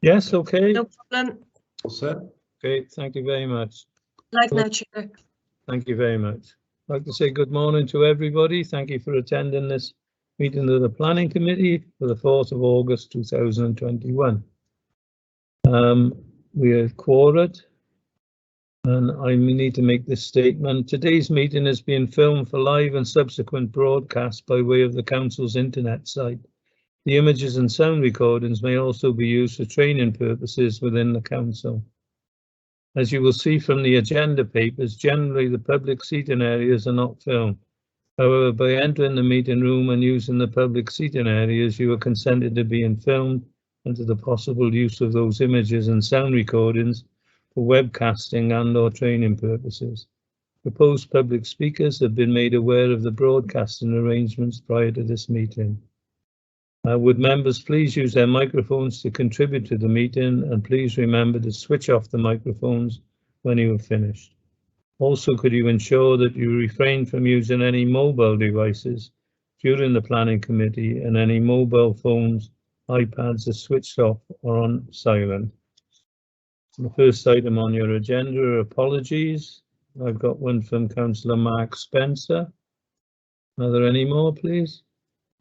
Yes, okay. No problem. All set. Okay, thank you very much. Like now, Chair. Thank you very much. I'd like to say good morning to everybody. Thank you for attending this meeting of the Planning Committee for the 4th of August 2021. We are quorate, and I need to make this statement. Today's meeting is being filmed for live and subsequent broadcast by way of the Council's internet site. The images and sound recordings may also be used for training purposes within the Council. As you will see from the agenda papers, generally the public seating areas are not filmed. However, by entering the meeting room and using the public seating areas, you are consented to being filmed and to the possible use of those images and sound recordings for webcasting and/or training purposes. Proposed public speakers have been made aware of the broadcasting arrangements prior to this meeting. Would members please use their microphones to contribute to the meeting, and please remember to switch off the microphones when you have finished. Also, could you ensure that you refrain from using any mobile devices during the planning committee, and any mobile phones, iPads are switched off or on silent. The first item on your agenda are apologies. I've got one from Councillor Mark Spencer. Are there any more, please?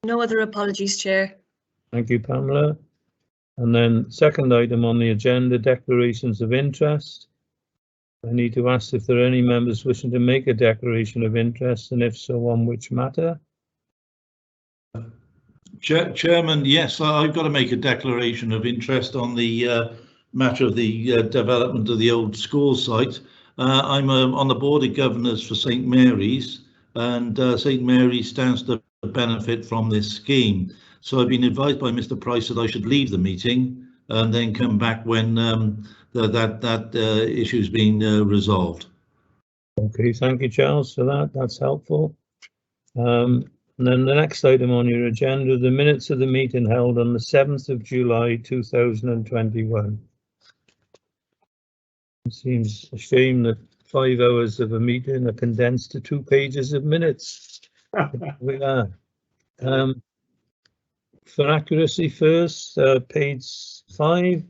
No other apologies, Chair. Thank you, Pamela. And then second item on the agenda, declarations of interest. I need to ask if there are any members wishing to make a declaration of interest, and if so, on which matter? Chairman, yes, I've got to make a declaration of interest on the matter of the development of the old school site. I'm on the board of governors for St Mary's, and St Mary's stands to benefit from this scheme. So I've been advised by Mr Price that I should leave the meeting and then come back when that issue's been resolved. Okay, thank you, Charles, for that. That's helpful. And then the next item on your agenda, the minutes of the meeting held on the 7th of July 2021. It seems a shame that 5 hours of a meeting are condensed to 2 pages of minutes. We are. For accuracy first, page 5.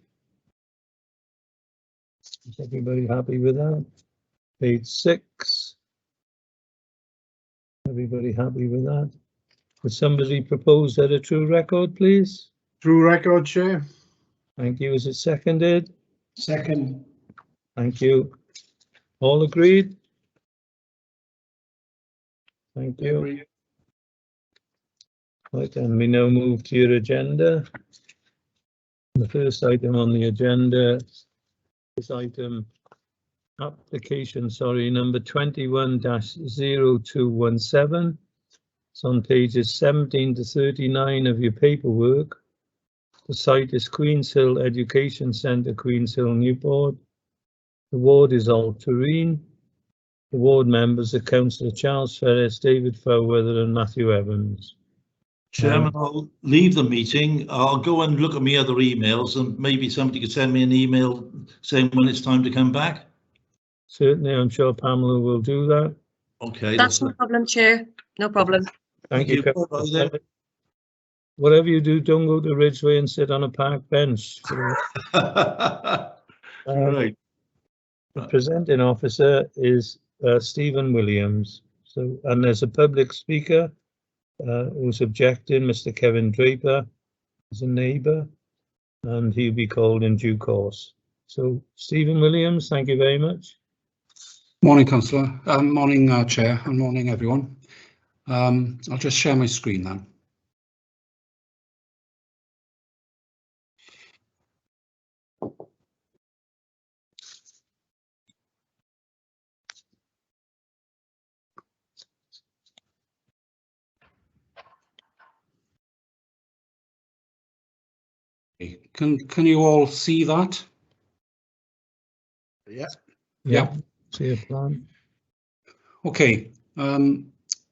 Is everybody happy with that? Page 6. Everybody happy with that? Would somebody propose that a true record, please? True record, Chair. Thank you. Is it seconded? Second. Thank you. All agreed? Thank you. Right, and we now move to your agenda. The first item on the agenda is item application, number 21-0217. It's on pages 17 to 39 of your paperwork. The site is Queenshill Education Centre, Queenshill, Newport. The ward is Old Tureen. The ward members are Councillor Charles Ferris, David Fowweather and Matthew Evans. Chairman, I'll leave the meeting. I'll go and look at my other emails, and maybe somebody could send me an email saying when it's time to come back. Certainly, I'm sure Pamela will do that. Okay, That's no problem, Chair. No problem. Thank you. Whatever you do, don't go to Ridgeway and sit on a park bench. Right. The presenting officer is Stephen Williams. So, and there's a public speaker who's objecting, Mr. Kevin Draper, is a neighbour, and he'll be called in due course. So, Stephen Williams, thank you very much. Morning, Councillor. Morning, Chair, and morning, everyone. I'll just share my screen now. Can you all see that? Yeah. See a plan. Okay.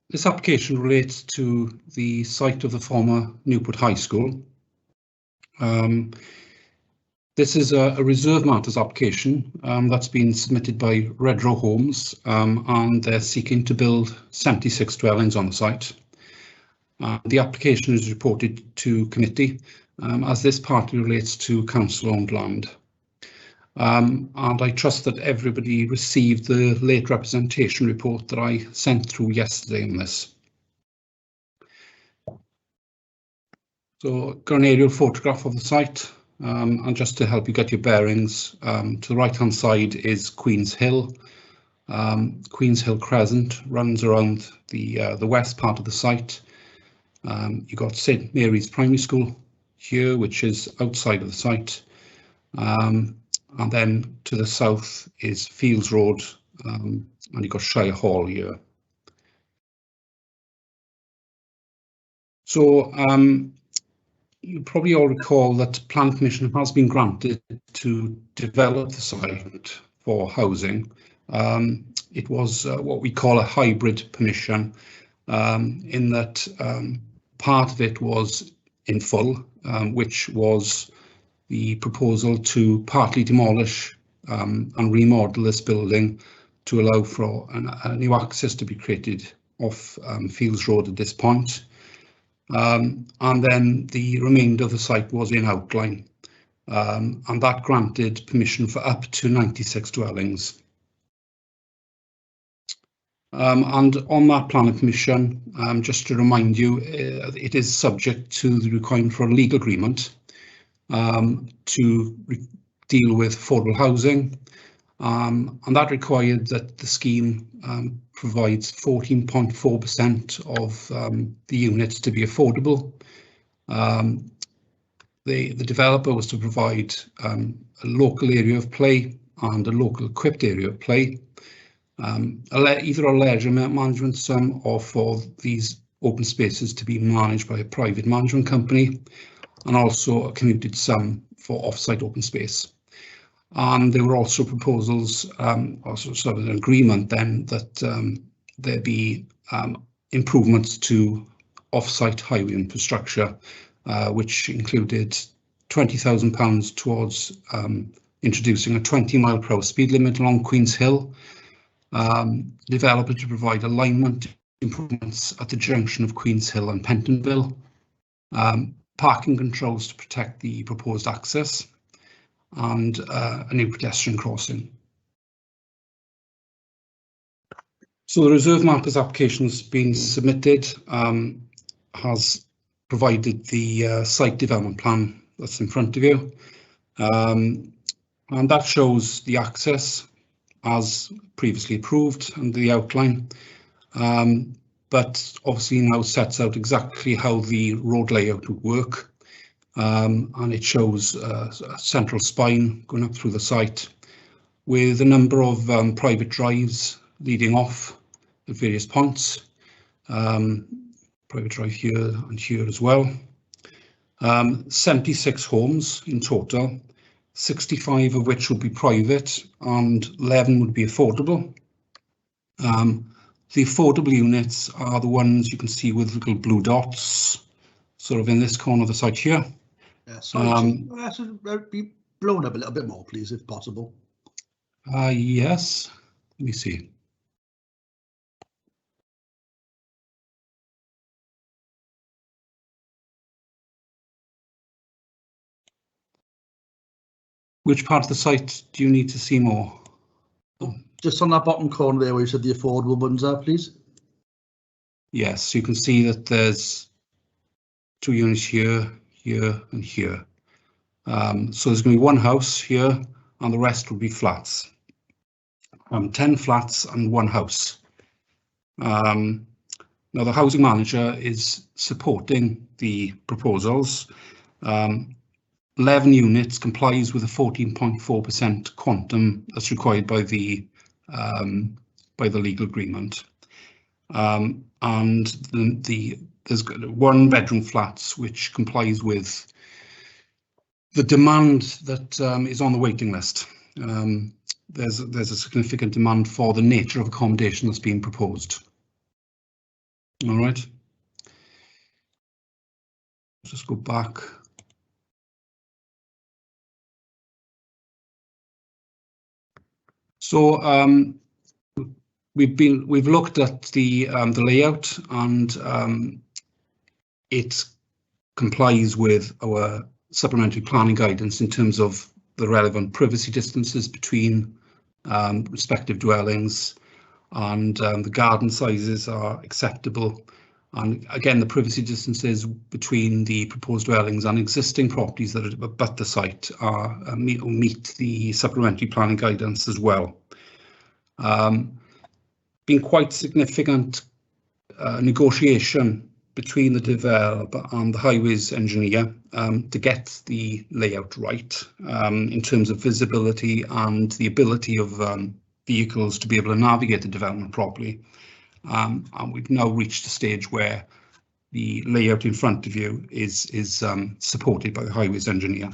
This application relates to the site of the former Newport High School. This is a reserve matters application that's been submitted by Redrow Homes, and they're seeking to build 76 dwellings on the site. The application is reported to committee as this partly relates to council-owned land. And I trust that everybody received the late representation report that I sent through yesterday on this. So, got an aerial photograph of the site, and just to help you get your bearings, to the right-hand side is Queen's Hill. Queen's Hill Crescent runs around the west part of the site. You've got St Mary's Primary School here, which is outside of the site. And then to the south is Fields Road, and you've got Shire Hall here. So you probably all recall that planning permission has been granted to develop the site for housing. It was what we call a hybrid permission, in that part of it was in full, which was the proposal to partly demolish and remodel this building to allow for a new access to be created off Fields Road at this point. And then the remainder of the site was in outline, and that granted permission for up to 96 dwellings. And on that planning permission, just to remind you, it is subject to the requirement for a legal agreement to deal with affordable housing, and that required that the scheme provides 14.4% of the units to be affordable. The developer was to provide a local area of play and a local equipped area of play, either a leisure management sum or for these open spaces to be managed by a private management company, and also a commuted sum for off-site open space. And there were also proposals, also sort of an agreement then that there be improvements to off-site highway infrastructure, which included £20,000 towards introducing a 20-mile-per-hour speed limit along Queen's Hill, developer to provide alignment improvements at the junction of Queen's Hill and Pentonville, parking controls to protect the proposed access, and a new pedestrian crossing. So the reserve markers application has been submitted, has provided the site development plan that's in front of you, and that shows the access as previously approved and the outline, but obviously now sets out exactly how the road layout would work. And it shows a central spine going up through the site with a number of private drives leading off at various points. Private drive here and here as well. 76 homes in total, 65 of which would be private and 11 would be affordable. The affordable units are the ones you can see with little blue dots, sort of in this corner of the site here. Yeah, sorry, be blown up a little bit more, please, if possible. Yes, let me see. Which part of the site do you need to see more? Just on that bottom corner there where you said the affordable ones are, please. Yes, you can see that there's 2 units here, here and here. So there's going to be 1 house here and the rest will be flats. 10 flats and 1 house. Now the housing manager is supporting the proposals. 11 units complies with the 14.4% quantum that's required by the legal agreement. And there's 1 bedroom flats which complies with the demand that is on the waiting list. There's a significant demand for the nature of accommodation that's being proposed. All right. Let's just go back. So we've looked at the layout, and it's complies with our supplementary planning guidance in terms of the relevant privacy distances between respective dwellings, and the garden sizes are acceptable. And again, the privacy distances between the proposed dwellings and existing properties that abut the site are meet the supplementary planning guidance as well. Been quite significant negotiation between the developer and the highways engineer to get the layout right in terms of visibility and the ability of vehicles to be able to navigate the development properly. And we've now reached a stage where the layout in front of you is supported by the highways engineer.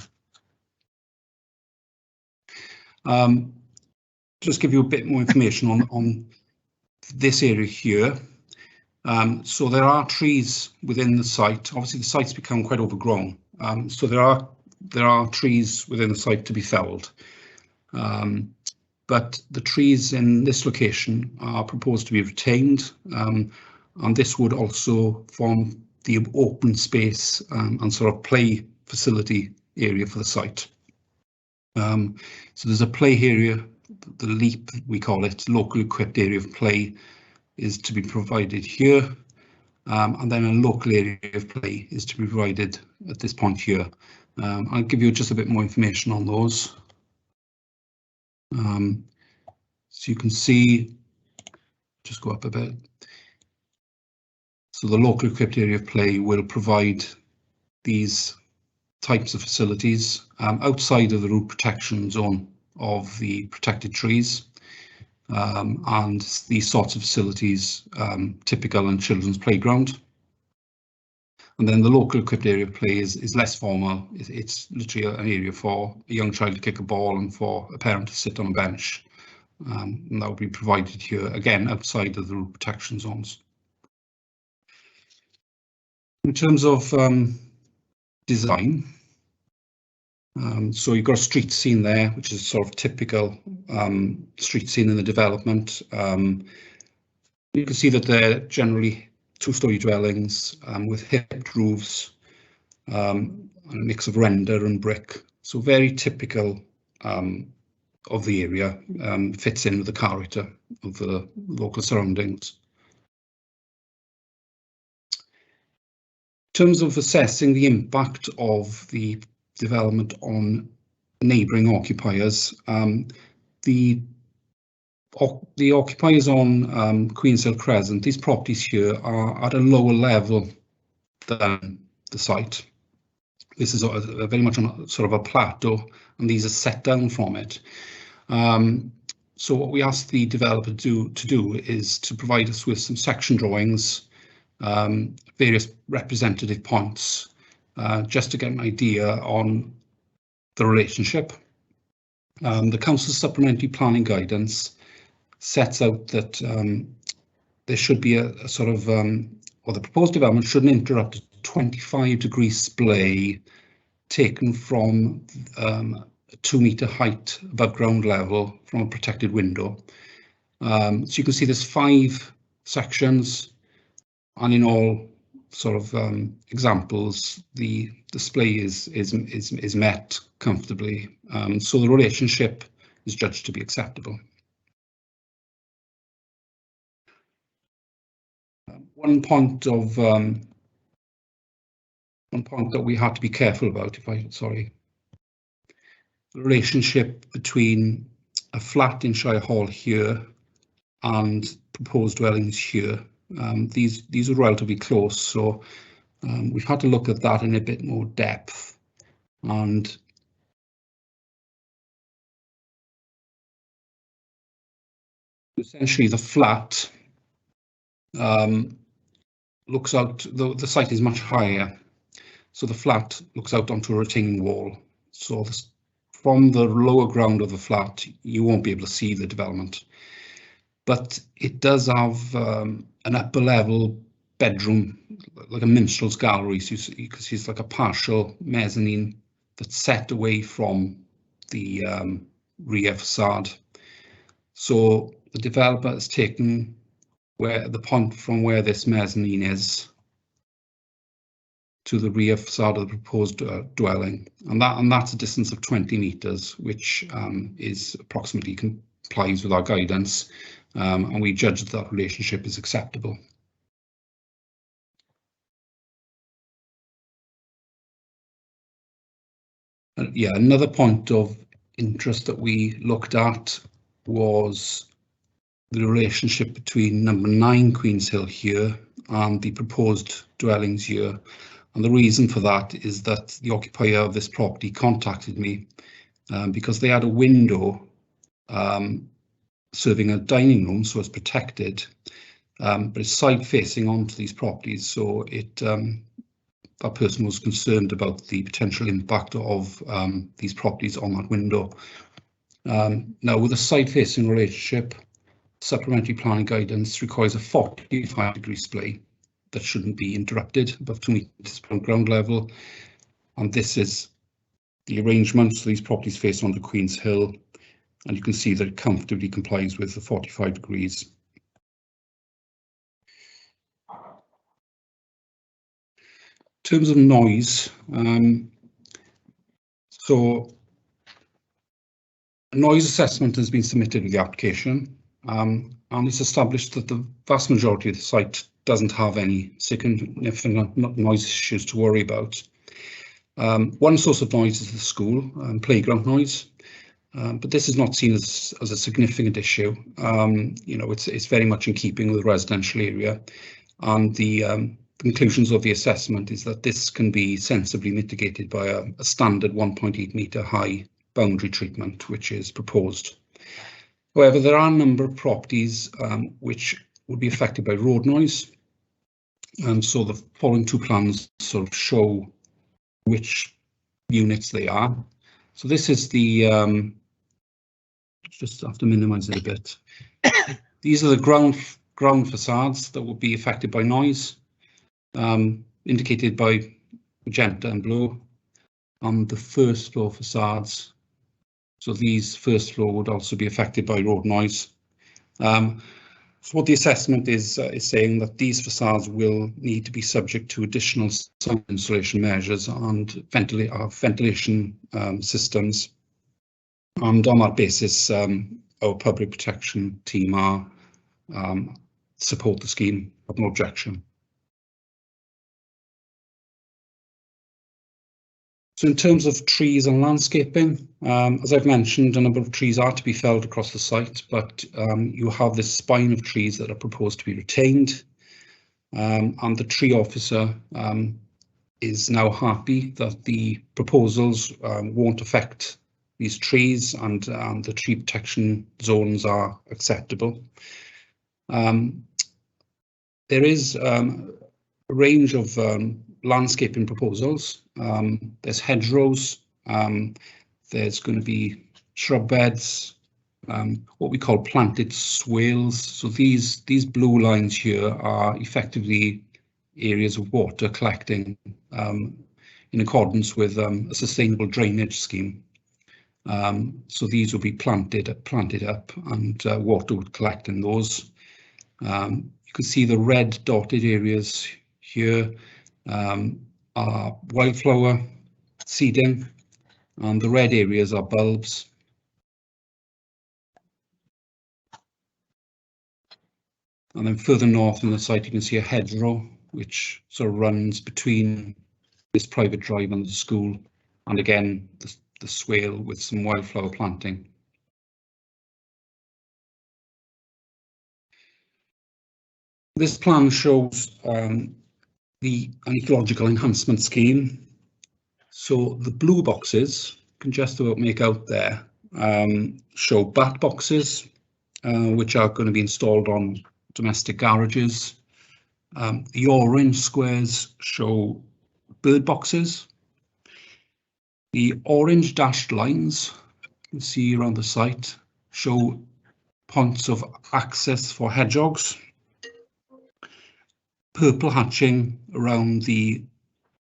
Just give you a bit more information on this area here. So there are trees within the site. Obviously, the site's become quite overgrown. So there are trees within the site to be felled. But the trees in this location are proposed to be retained, and this would also form the open space and sort of play facility area for the site. So there's a play area, the LEAP we call it, local equipped area of play, is to be provided here, and then a local area of play is to be provided at this point here. I'll give you just a bit more information on those. So you can see, just go up a bit. So the local equipped area of play will provide these types of facilities outside of the root protection zone of the protected trees, and these sorts of facilities typical in children's playground. And then the local equipped area of play is less formal. It's literally an area for a young child to kick a ball and for a parent to sit on a bench. And that will be provided here, again, outside of the root protection zones. In terms of design, so you've got a street scene there, which is sort of typical street scene in the development. You can see that they're generally two-storey dwellings with hipped roofs, and a mix of render and brick. So very typical of the area, fits in with the character of the local surroundings. In terms of assessing the impact of the development on neighbouring occupiers, the occupiers on Queenshill Crescent, these properties here are at a lower level than the site. This is very much on sort of a plateau, and these are set down from it. So what we asked the developer to do is to provide us with some section drawings, various representative points, just to get an idea on the relationship. The Council's supplementary planning guidance sets out that there should be a sort of, or the proposed development shouldn't interrupt a 25-degree splay taken from a 2-metre height above ground level from a protected window. So you can see there's 5 sections, and in all sort of examples, the display is met comfortably. So the relationship is judged to be acceptable. One point that we had to be careful about, the relationship between a flat in Shire Hall here and proposed dwellings here. These are relatively close, so we've had to look at that in a bit more depth. And essentially the flat looks out, the site is much higher, so the flat looks out onto a retaining wall. So from the lower ground of the flat, you won't be able to see the development. But it does have an upper level bedroom, like a minstrel's gallery. So you can see it's like a partial mezzanine that's set away from the rear facade. So the developer has taken the point from where this mezzanine is, to the rear facade of the proposed dwelling, and that's a distance of 20 metres, which is approximately complies with our guidance, and we judge that relationship is acceptable. Yeah, another point of interest that we looked at was the relationship between number 9 Queen's Hill here and the proposed dwellings here. And the reason for that is that the occupier of this property contacted me because they had a window serving a dining room, so it's protected, but it's side facing onto these properties, so that person was concerned about the potential impact of these properties on that window. Now, with a side-facing relationship, supplementary planning guidance requires a 45-degree splay that shouldn't be interrupted above 2 metres from ground level, and this is the arrangement. So these properties face onto Queen's Hill, and you can see that it comfortably complies with the 45 degrees. In terms of noise, so a noise assessment has been submitted with the application, and it's established that the vast majority of the site doesn't have any significant noise issues to worry about. One source of noise is the school and playground noise, but this is not seen as a significant issue. You know, it's very much in keeping with the residential area, and the conclusions of the assessment is that this can be sensibly mitigated by a standard 1.8 metre high boundary treatment, which is proposed. However, there are a number of properties which would be affected by road noise, and so the following two plans sort of show which units they are. So this is the, just have to minimise it a bit. These are the ground facades that would be affected by noise, indicated by magenta and blue, on the first floor facades. So these first floor would also be affected by road noise. So what the assessment is saying that these facades will need to be subject to additional sound insulation measures and ventilation systems. And on that basis, our public protection team are support the scheme, have no objection. So in terms of trees and landscaping, as I've mentioned, a number of trees are to be felled across the site, but you have this spine of trees that are proposed to be retained, and the tree officer is now happy that the proposals won't affect these trees, and the tree protection zones are acceptable. There is a range of landscaping proposals. There's hedgerows, there's going to be shrub beds, what we call planted swales. So these blue lines here are effectively areas of water collecting in accordance with a sustainable drainage scheme. So these will be planted up, and water would collect in those. You can see the red dotted areas here are wildflower seeding, and the red areas are bulbs. And then further north in the site, you can see a hedgerow, which sort of runs between this private drive and the school, and again, the swale with some wildflower planting. This plan shows an ecological enhancement scheme. So the blue boxes, you can just about make out there, show bat boxes, which are going to be installed on domestic garages. The orange squares show bird boxes. The orange dashed lines you can see around the site show points of access for hedgehogs. Purple hatching around the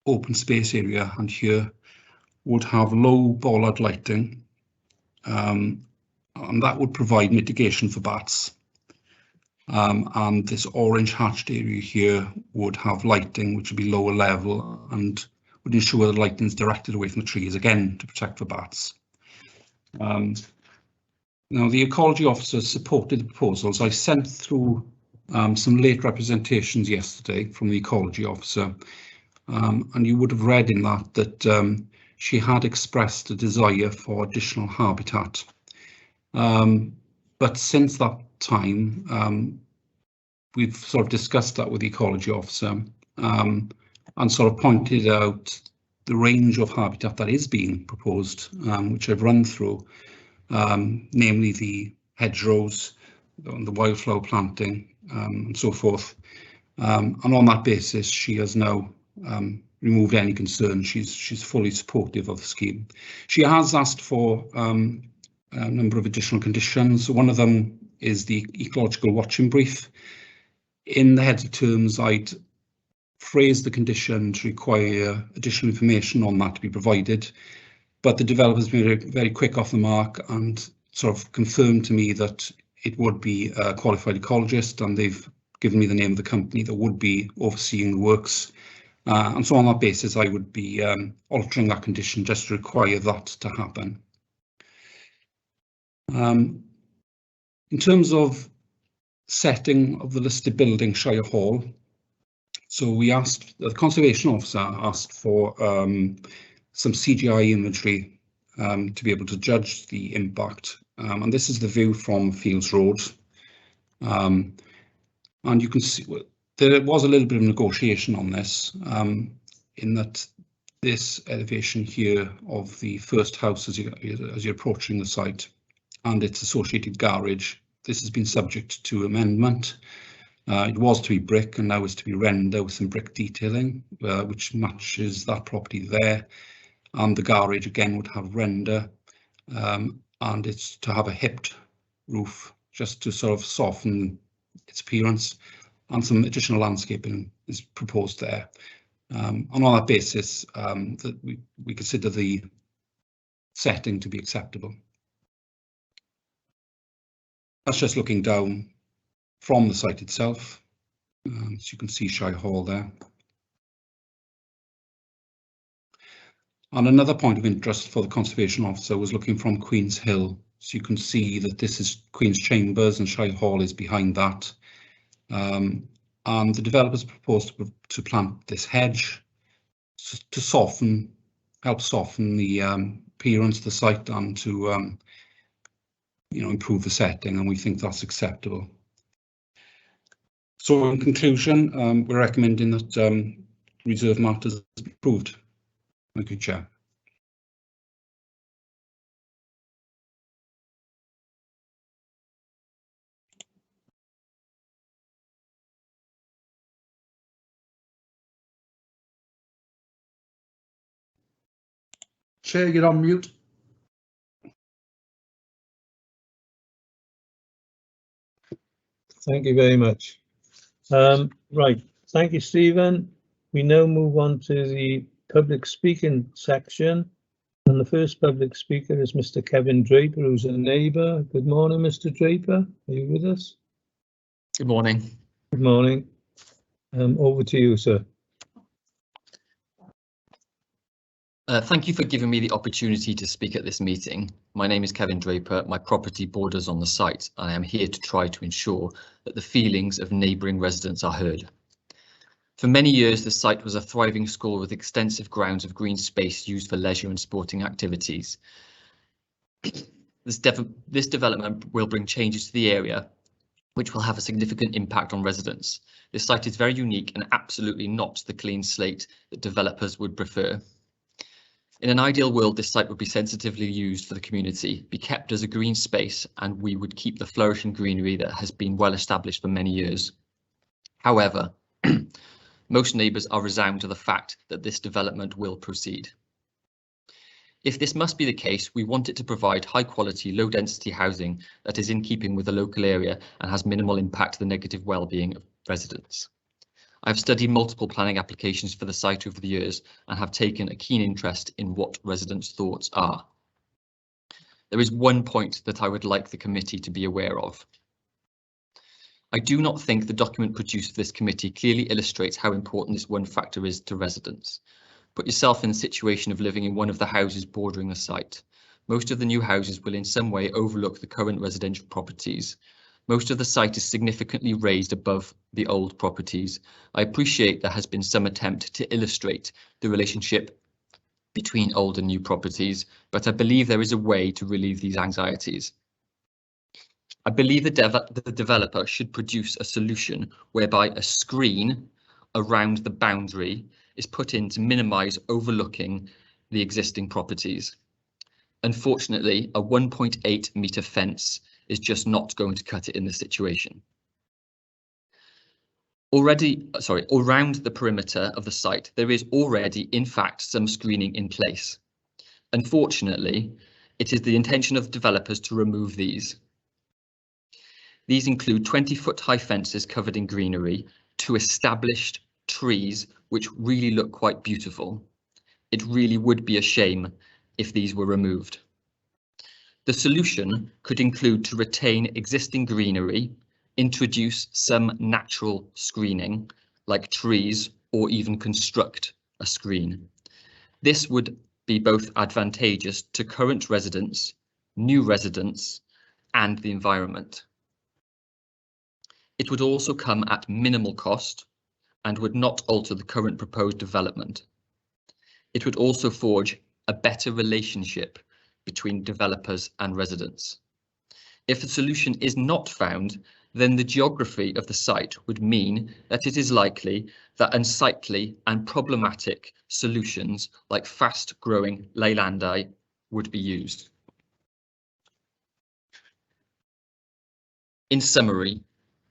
open space area and here would have low bollard lighting, and that would provide mitigation for bats. and this orange hatched area here would have lighting which would be lower level and would ensure the lighting is directed away from the trees, again to protect the bats. Now the ecology officer supported the proposals. I sent through some late representations yesterday from the ecology officer, and you would have read in that she had expressed a desire for additional habitat. But since that time, we've sort of discussed that with the ecology officer and sort of pointed out the range of habitat that is being proposed, which I've run through, namely the hedgerows, the wildflower planting, and so forth. And on that basis, she has now removed any concern. She's fully supportive of the scheme. She has asked for a number of additional conditions. One of them is the ecological watching brief. In the heads of terms, I'd phrased the condition to require additional information on that to be provided, but the developer's been very quick off the mark and sort of confirmed to me that it would be a qualified ecologist, and they've given me the name of the company that would be overseeing the works. And so on that basis, I would be altering that condition just to require that to happen. In terms of setting of the listed building, Shire Hall, so we asked, the conservation officer asked for some CGI imagery to be able to judge the impact. And this is the view from Fields Road. And you can see there was a little bit of negotiation on this, in that this elevation here of the first house as you're approaching the site and its associated garage, this has been subject to amendment. It was to be brick and now is to be render with some brick detailing, which matches that property there. And the garage again would have render, and it's to have a hipped roof just to sort of soften its appearance, and some additional landscaping is proposed there. And on that basis, that we consider the setting to be acceptable. That's just looking down from the site itself. So you can see Shire Hall there. And another point of interest for the conservation officer was looking from Queen's Hill. So you can see that this is Queen's Chambers and Shire Hall is behind that. And the developers proposed to plant this hedge to help soften the appearance of the site and to improve the setting, and we think that's acceptable. So in conclusion, we're recommending that reserve matters be approved. Thank you, Chair. Chair, you're on mute. Thank you very much. Right, thank you, Stephen. We now move on to the public speaking section, and the first public speaker is Mr. Kevin Draper, who's a neighbour. Good morning, Mr. Draper. Are you with us? Good morning. Good morning. Over to you, sir. Thank you for giving me the opportunity to speak at this meeting. My name is Kevin Draper. My property borders on the site, and I am here to try to ensure that the feelings of neighbouring residents are heard. For many years, the site was a thriving school with extensive grounds of green space used for leisure and sporting activities. This development will bring changes to the area, which will have a significant impact on residents. This site is very unique and absolutely not the clean slate that developers would prefer. In an ideal world, this site would be sensitively used for the community, be kept as a green space, and we would keep the flourishing greenery that has been well established for many years. However, most neighbours are resigned to the fact that this development will proceed. If this must be the case, we want it to provide high quality, low density housing that is in keeping with the local area and has minimal impact to the negative well-being of residents. I've studied multiple planning applications for the site over the years and have taken a keen interest in what residents' thoughts are. There is one point that I would like the committee to be aware of. I do not think the document produced for this committee clearly illustrates how important this one factor is to residents. Put yourself in the situation of living in one of the houses bordering the site. Most of the new houses will in some way overlook the current residential properties. Most of the site is significantly raised above the old properties. I appreciate there has been some attempt to illustrate the relationship between old and new properties, but I believe there is a way to relieve these anxieties. I believe the developer should produce a solution whereby a screen around the boundary is put in to minimise overlooking the existing properties. Unfortunately, a 1.8 metre fence is just not going to cut it in this situation. Around the perimeter of the site, there is already, in fact, some screening in place. Unfortunately, it is the intention of developers to remove these. These include 20-foot high fences covered in greenery to established trees, which really look quite beautiful. It really would be a shame if these were removed. The solution could include to retain existing greenery, introduce some natural screening, like trees, or even construct a screen. This would be both advantageous to current residents, new residents, and the environment. It would also come at minimal cost and would not alter the current proposed development. It would also forge a better relationship between developers and residents. If a solution is not found, then the geography of the site would mean that it is likely that unsightly and problematic solutions like fast-growing leylandi would be used. In summary,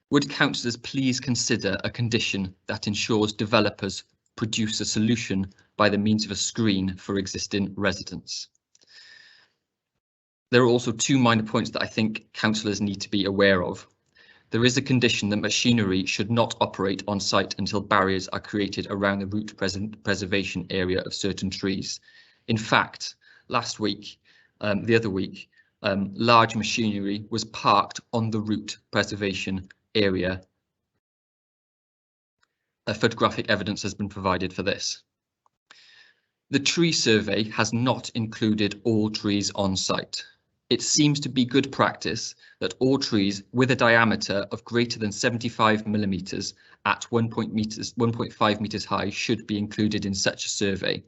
would councillors please consider a condition that ensures developers produce a solution by the means of a screen for existing residents? There are also two minor points that I think councillors need to be aware of. There is a condition that machinery should not operate on site until barriers are created around the root preservation area of certain trees. In fact, the other week, large machinery was parked on the root preservation area. Photographic evidence has been provided for this. The tree survey has not included all trees on site. It seems to be good practice that all trees with a diameter of greater than 75 millimeters at 1.5 meters high should be included in such a survey.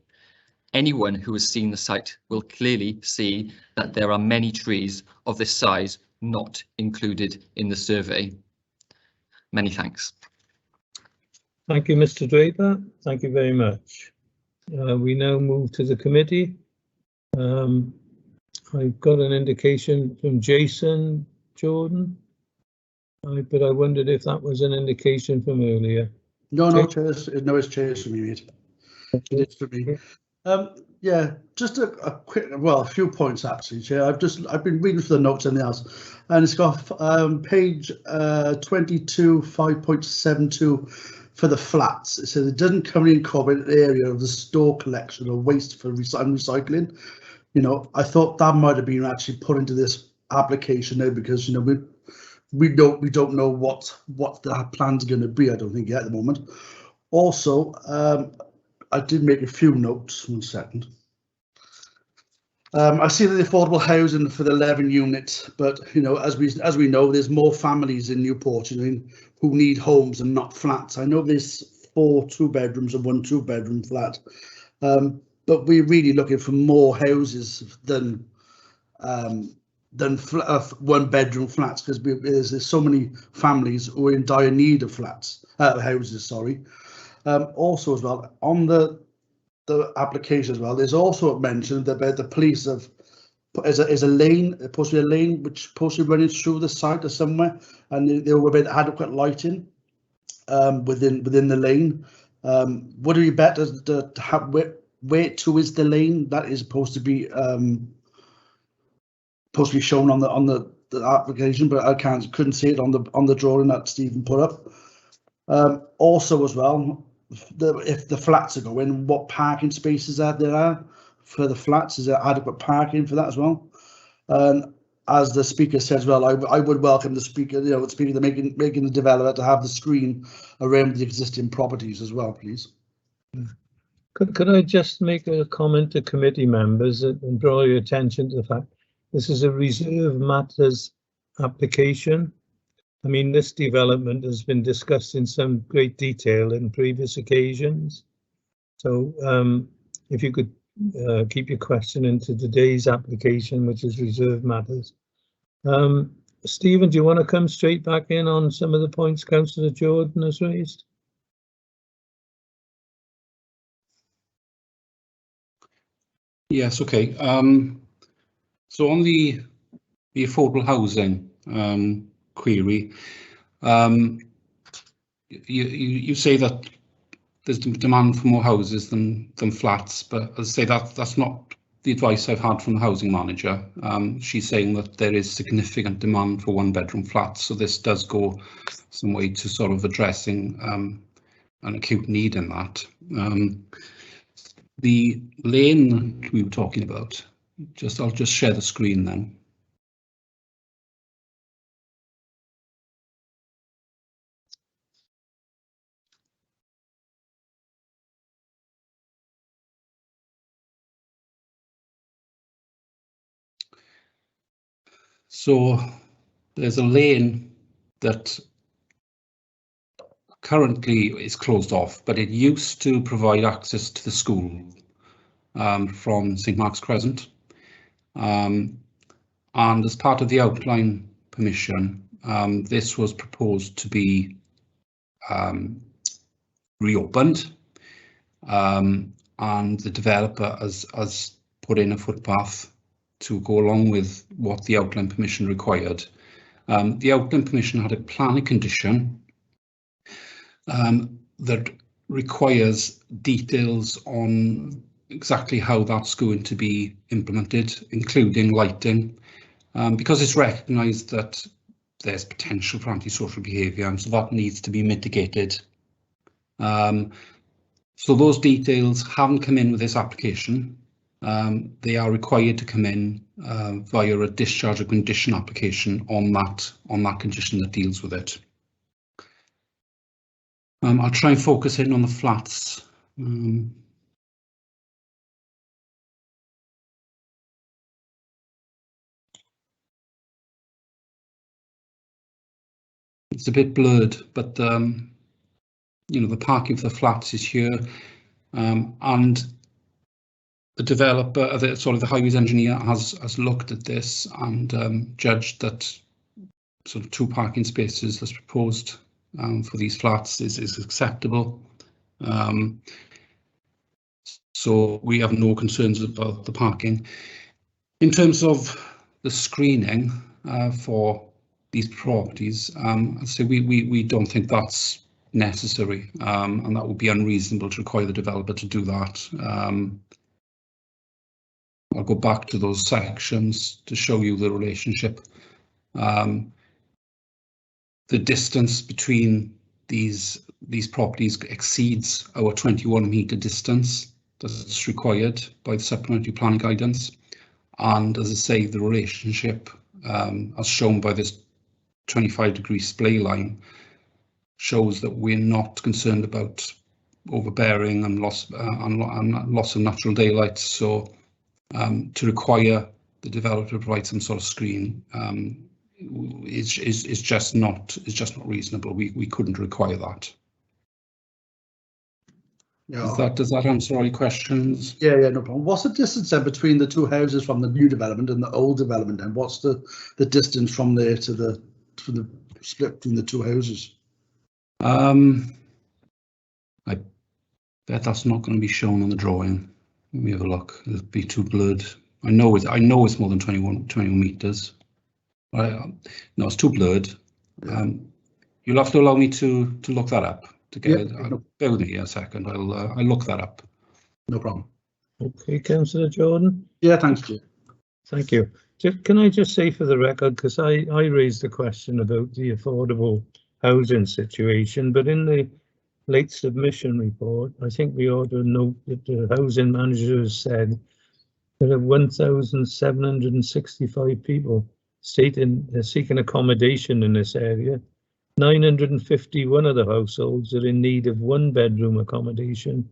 Anyone who has seen the site will clearly see that there are many trees of this size not included in the survey. Many thanks. Thank you, Mr. Draper. Thank you very much. We now move to the committee. I've got an indication from Jason Jordan, but I wondered if that was an indication from earlier. No, Chairs. No, it's Chairs for me, mate. It's for me. Yeah, just a quick, well, a few points actually, Chair. I've been reading through the notes and the else, and it's got page 22, 5.72 for the flats. It says it doesn't currently incorporate an area of the store collection or waste for recycling. You know, I thought that might have been actually put into this application now because, you know, we don't know what the plan's going to be. I don't think yet at the moment. Also, I did make a few notes. 1 second. I see the affordable housing for the 11 units, but you know, as we know, there's more families in Newport, you know, who need homes and not flats. I know there's 4 2-bedrooms and 1 2-bedroom flat, but we're really looking for more houses than 1-bedroom flats because there's so many families who are in dire need of houses. Sorry. Also, as well, on the application as well, there's also mentioned about the police have is a lane, supposed to be a lane which supposed to be running through the site or somewhere, and there were about adequate lighting within the lane. Would it be better to have where to is the lane that is supposed to be shown on the application, but I couldn't see it on the drawing that Stephen put up. Also, as well, if the flats are going, what parking spaces there are for the flats? Is there adequate parking for that as well? as the speaker says, well, I would welcome the speaker, you know, the speaker making the developer to have the screen around the existing properties as well, please. Could I just make a comment to committee members and draw your attention to the fact this is a reserve matters application. I mean, this development has been discussed in some great detail in previous occasions. So if you could keep your question into today's application, which is reserve matters. Stephen, do you want to come straight back in on some of the points Councillor Jordan has raised? Yes, okay. So on the affordable housing query, you say that there's demand for more houses than flats, but as I say, that's not the advice I've had from the housing manager. She's saying that there is significant demand for one-bedroom flats, so this does go some way to sort of addressing an acute need in that. The lane we were talking about, I'll just share the screen then. So there's a lane that currently is closed off, but it used to provide access to the school from St Mark's Crescent. And as part of the outline permission, this was proposed to be reopened, and the developer has put in a footpath to go along with what the outline permission required. The outline permission had a planning condition that requires details on exactly how that's going to be implemented, including lighting, because it's recognised that there's potential for antisocial behaviour, and so that needs to be mitigated. So those details haven't come in with this application. They are required to come in via a discharge of condition application on that condition that deals with it. I'll try and focus in on the flats. It's a bit blurred, but you know, the parking for the flats is here, and the developer, the highways engineer has looked at this and judged that sort of 2 parking spaces as proposed for these flats is acceptable. So we have no concerns about the parking. In terms of the screening for these properties, I'd say we don't think that's necessary, and that would be unreasonable to require the developer to do that. I'll go back to those sections to show you the relationship. The distance between these properties exceeds our 21-metre distance that's required by the supplementary planning guidance, and as I say, the relationship as shown by this 25-degree splay line shows that we're not concerned about overbearing and loss of natural daylight. So to require the developer to provide some sort of screen is just not reasonable. We couldn't require that. Yeah. Does that answer all your questions? Yeah, no problem. What's the distance then between the 2 houses from the new development and the old development, and what's the distance from there to the split between the 2 houses? I bet that's not going to be shown on the drawing. Let me have a look. It'll be too blurred. I know it's more than 21 metres. No, it's too blurred. You'll have to allow me to look that up. To get it. Bear with me a second. I'll look that up. No problem. Okay, Councillor Jordan. Yeah, thanks, Jay. Thank you. Can I just say for the record, because I raised the question about the affordable housing situation, but in the late submission report, I think we ought to note that the housing manager has said there are 1,765 people stating they're seeking accommodation in this area. 951 of the households are in need of 1-bedroom accommodation,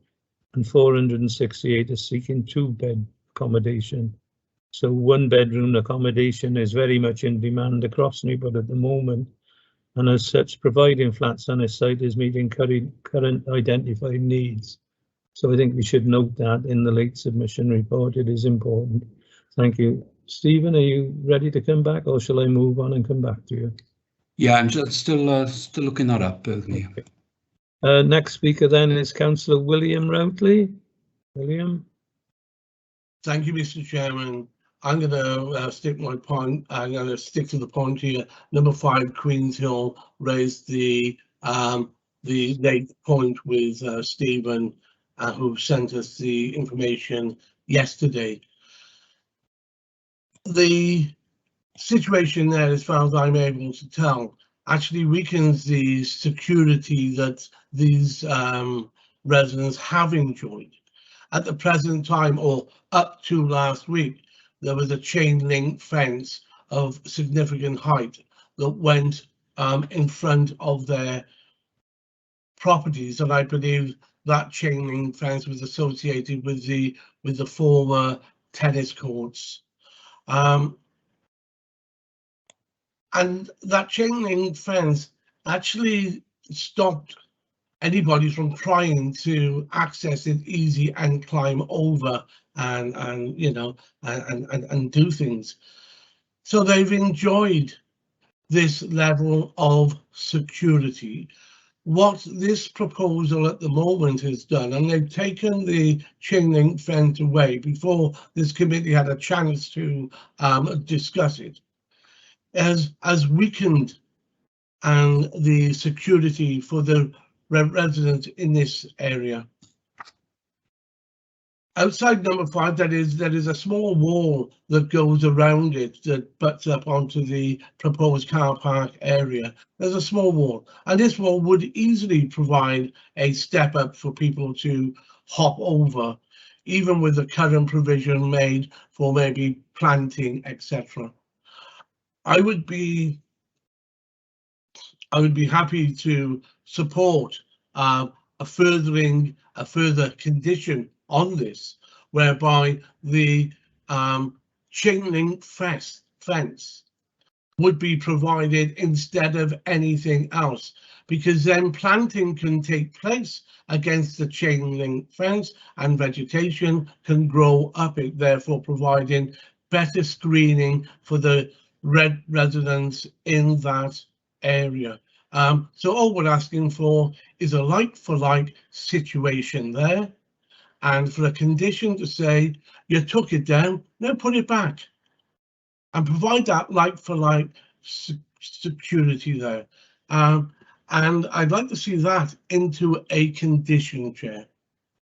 and 468 are seeking 2-bed accommodation. So 1-bedroom accommodation is very much in demand across Newport at the moment, and as such, providing flats on this site is meeting current identified needs. So I think we should note that in the late submission report. It is important. Thank you. Stephen, are you ready to come back, or shall I move on and come back to you? Yeah, I'm just still looking that up. Okay. Next speaker then is Councillor William Wrapley. William. Thank you, Mr. Chairman. I'm going to stick my point. I'm going to stick to the point here. Number 5, Queen's Hill, raised the late point with Stephen, who sent us the information yesterday. The situation there, as far as I'm able to tell, actually weakens the security that these residents have enjoyed. At the present time, or up to last week, there was a chain link fence of significant height that went in front of their properties, and I believe that chain link fence was associated with the former tennis courts. And that chain link fence actually stopped anybody from trying to access it easy and climb over and you know and do things. So they've enjoyed this level of security. What this proposal at the moment has done, and they've taken the chain link fence away before this committee had a chance to discuss it, has weakened and the security for the residents in this area. Outside number 5, there is a small wall that goes around it that butts up onto the proposed car park area. There's a small wall, and this wall would easily provide a step up for people to hop over, even with the current provision made for maybe planting, etc. I would be happy to support a further condition on this, whereby the chain link fence would be provided instead of anything else, because then planting can take place against the chain link fence and vegetation can grow up it, therefore providing better screening for the residents in that area. So all we're asking for is a like-for-like situation there, and for a condition to say you took it down, now put it back and provide that like-for-like security there. And I'd like to see that into a condition, Chair.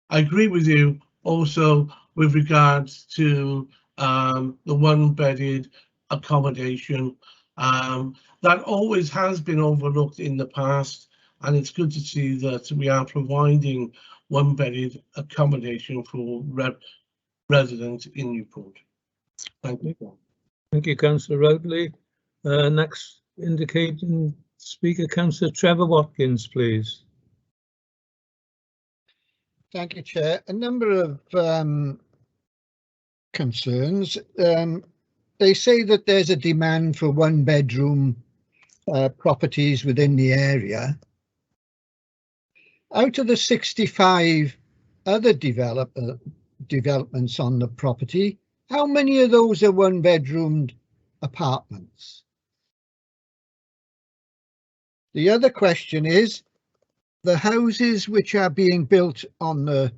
I agree with you also with regards to the 1-bedded accommodation. That always has been overlooked in the past, and it's good to see that we are providing 1-bedded accommodation for residents in Newport. Thank you. Thank you, Councillor Wrapley. Next indicating speaker, Councillor Trevor Watkins, please. Thank you, Chair. A number of concerns. They say that there's a demand for 1-bedroom properties within the area. Out of the 65 other developments on the property, how many of those are 1-bedroom apartments? The other question is, the houses which are being built on the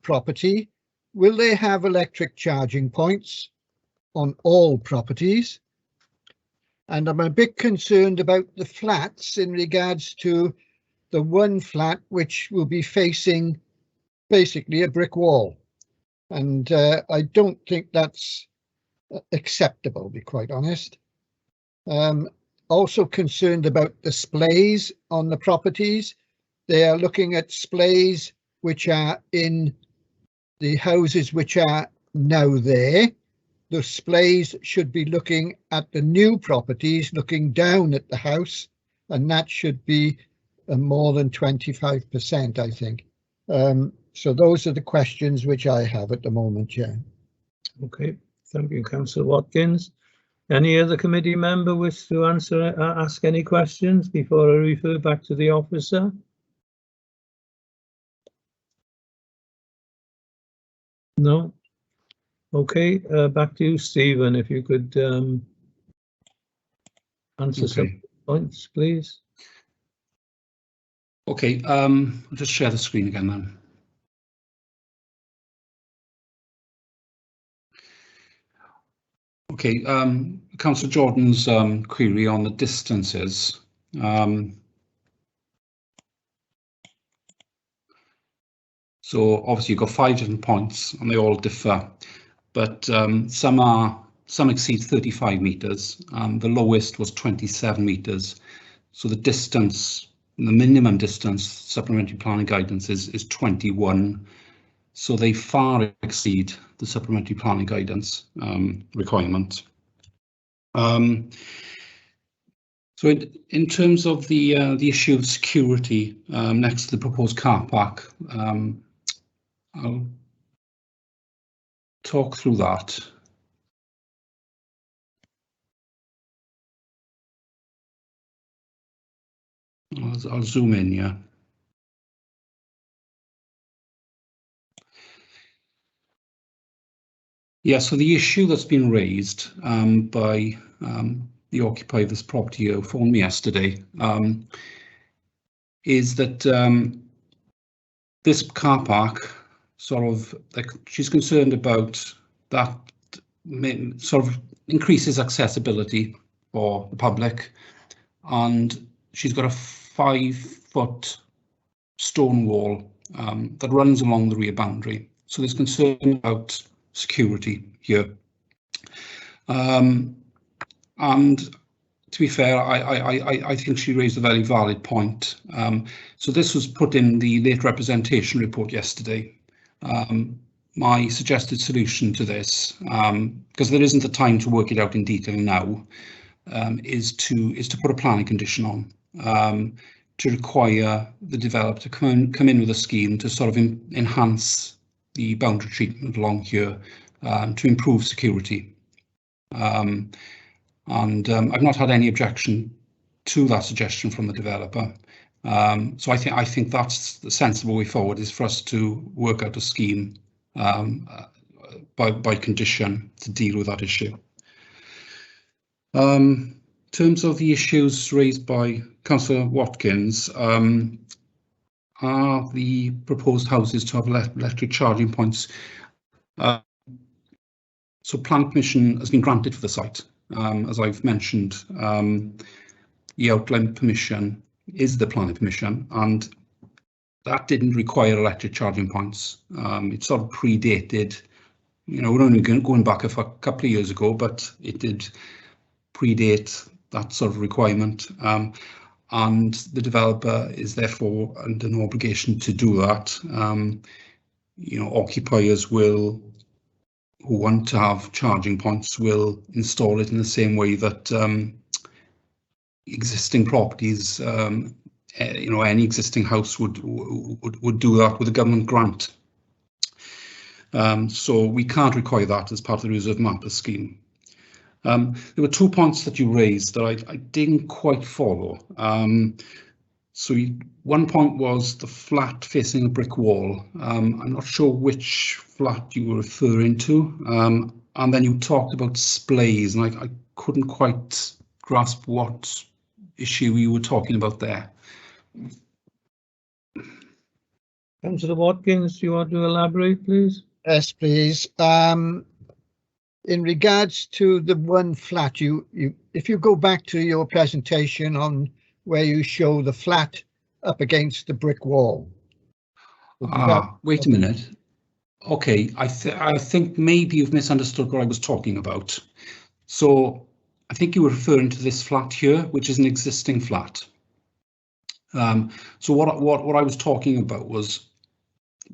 property, will they have electric charging points on all properties? And I'm a bit concerned about the flats in regards to the one flat which will be facing basically a brick wall. And I don't think that's acceptable, to be quite honest. Also concerned about the splays on the properties. They are looking at splays which are in the houses which are now there, the displays should be looking at the new properties, looking down at the house, and that should be more than 25%, I think. So those are the questions which I have at the moment, Chair. Okay, thank you, Councillor Watkins. Any other committee member wish to ask any questions before I refer back to the officer? No? Okay, back to you, Stephen, if you could answer some points, please. Okay, I'll just share the screen again then. Okay, Councillor Jordan's query on the distances. So obviously you've got 5 different points and they all differ, but some exceed 35 metres. The lowest was 27 metres. So the distance, the minimum distance supplementary planning guidance is 21. So they far exceed the supplementary planning guidance requirement. So in terms of the issue of security next to the proposed car park, I'll talk through that. I'll zoom in, yeah. Yeah, so the issue that's been raised by the occupier of this property who phoned me yesterday is that this car park sort of, like, she's concerned about that sort of increases accessibility for the public, and she's got a 5-foot stone wall that runs along the rear boundary. So there's concern about security here. And to be fair, I think she raised a very valid point. So this was put in the late representation report yesterday. My suggested solution to this, because there isn't the time to work it out in detail now, is to put a planning condition on to require the developer to come in with a scheme to sort of enhance the boundary treatment along here to improve security. And I've not had any objection to that suggestion from the developer. So I think that's the sensible way forward, is for us to work out a scheme by condition to deal with that issue. In terms of the issues raised by Councillor Watkins, are the proposed houses to have electric charging points? So planning permission has been granted for the site. As I've mentioned, the outline permission is the planning permission, and that didn't require electric charging points. It sort of predated, you know, we're only going back a couple of years ago, but it did predate that sort of requirement. And the developer is therefore under no obligation to do that. You know, occupiers who want to have charging points will install it in the same way that existing properties, you know, any existing house would do that with a government grant. So we can't require that as part of the reserve mapper scheme. There were 2 points that you raised that I didn't quite follow. So one point was the flat facing a brick wall. I'm not sure which flat you were referring to. And then you talked about displays, and I couldn't quite grasp what issue you were talking about there. Councillor Watkins, do you want to elaborate, please? Yes, please. In regards to the one flat, if you go back to your presentation on where you show the flat up against the brick wall. Wait a minute. Okay, I think maybe you've misunderstood what I was talking about. So I think you were referring to this flat here, which is an existing flat. So what I was talking about was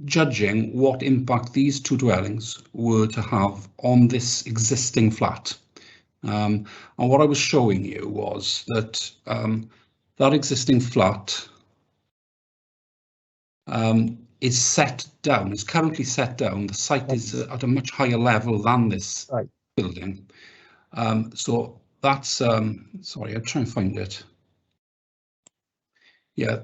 judging what impact these two dwellings were to have on this existing flat. And what I was showing you was that that existing flat is set down, is currently set down. The site is at a much higher level than this building. So that's, sorry, I'll try and find it. Yeah.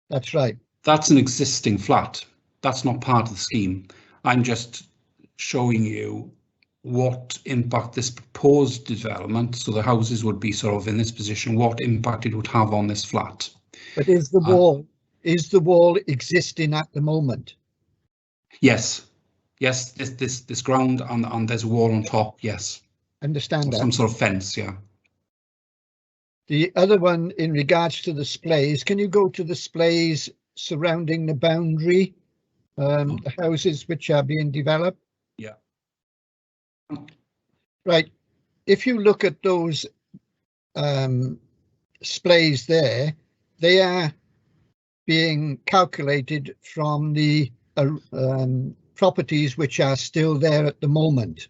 That's right. That's an existing flat. That's not part of the scheme. I'm just showing you what impact this proposed development, so the houses would be sort of in this position, what impact it would have on this flat. But is the wall existing at the moment? Yes, yes, this ground and there's a wall on top, yes. Understand that. Some sort of fence, yeah. The other one in regards to the splays, can you go to the splays surrounding the boundary, the houses which are being developed? Yeah. Right. If you look at those splays there, they are being calculated from the properties which are still there at the moment.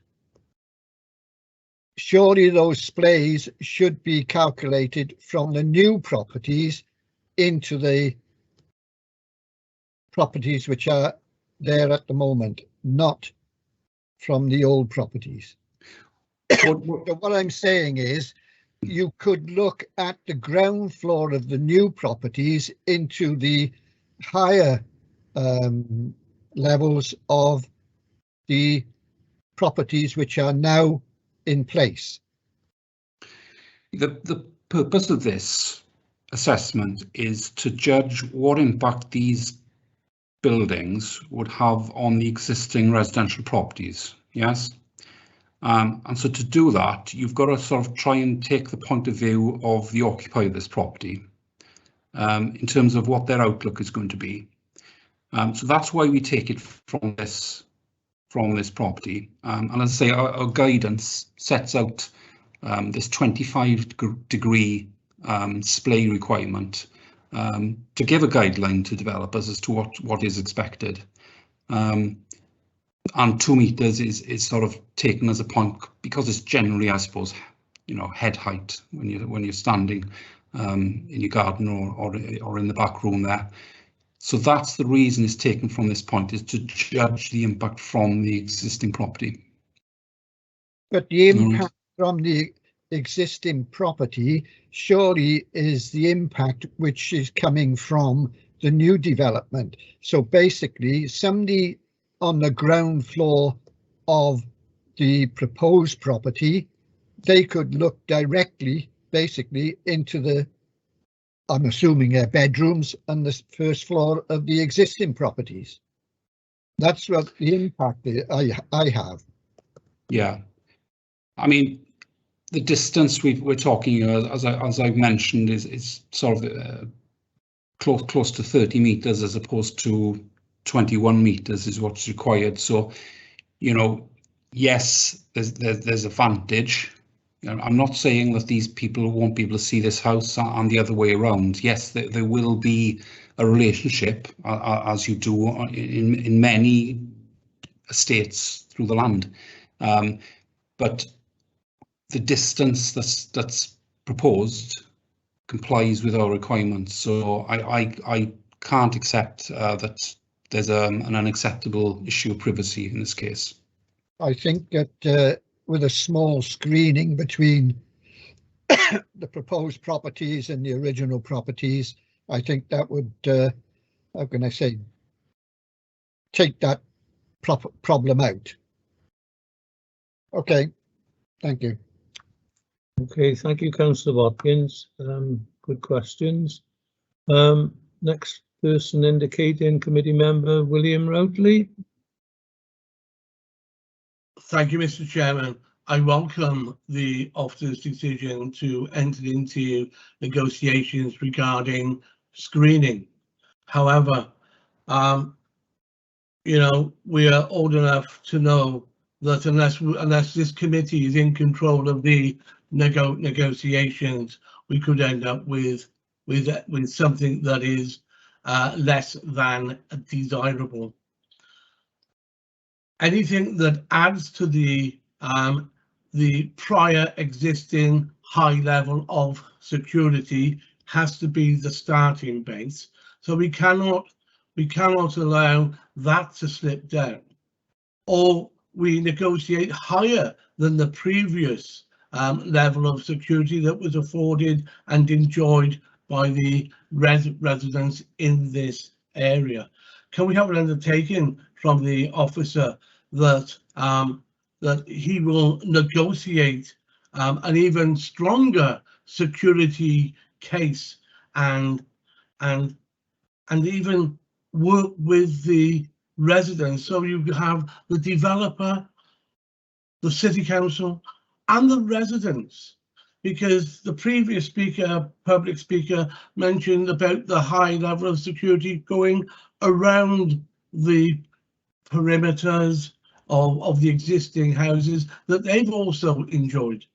Surely those splays should be calculated from the new properties into the properties which are there at the moment, not from the old properties. So what I'm saying is you could look at the ground floor of the new properties into the higher levels of the properties which are now in place. The purpose of this assessment is to judge what impact these buildings would have on the existing residential properties, yes? And so to do that, you've got to sort of try and take the point of view of the occupier of this property in terms of what their outlook is going to be. So that's why we take it from this property. And as I say, our guidance sets out this 25-degree splay requirement to give a guideline to developers as to what is expected. And 2 meters is sort of taken as a point because it's generally, I suppose, you know, head height when you're standing in your garden or in the back room there. So that's the reason it's taken from this point, is to judge the impact from the existing property. But the impact from the existing property surely is the impact which is coming from the new development. So basically somebody on the ground floor of the proposed property, they could look directly basically into the, I'm assuming, their bedrooms and the first floor of the existing properties. That's what the impact I have. Yeah. I mean, the distance we're talking, as I've mentioned, is sort of close to 30 meters as opposed to 21 meters is what's required. So, you know, yes, there's advantage. You know, I'm not saying that these people won't be able to see this house and the other way around. Yes, there will be a relationship, as you do in many estates through the land. But the distance that's proposed complies with our requirements. So I can't accept that there's an unacceptable issue of privacy in this case. I think that with a small screening between the proposed properties and the original properties, I think that would, how can I say, take that problem out. Okay, thank you. Okay, thank you, Councillor Watkins. Good questions. Next person indicating, committee member William Wrapley. Thank you, Mr. Chairman. I welcome the officer's decision to enter into negotiations regarding screening. However, you know, we are old enough to know that unless this committee is in control of the negotiations, we could end up with something that is less than desirable. Anything that adds to the prior existing high level of security has to be the starting base. So we cannot allow that to slip down, or we negotiate higher than the previous level of security that was afforded and enjoyed by the residents in this area. Can we have an undertaking from the officer that that he will negotiate an even stronger security case and even work with the residents, so you have the developer, the city council and the residents? Because the previous public speaker mentioned about the high level of security going around the perimeters of the existing houses that they've also enjoyed.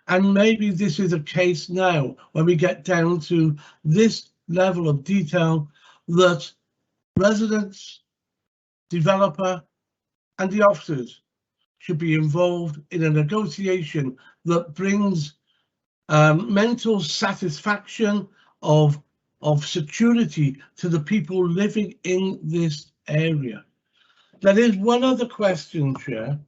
And maybe this is a case now when we get down to this level of detail that residents, developer and the officers should be involved in a negotiation that brings mental satisfaction of security to the people living in this area. There is one other question, Chair,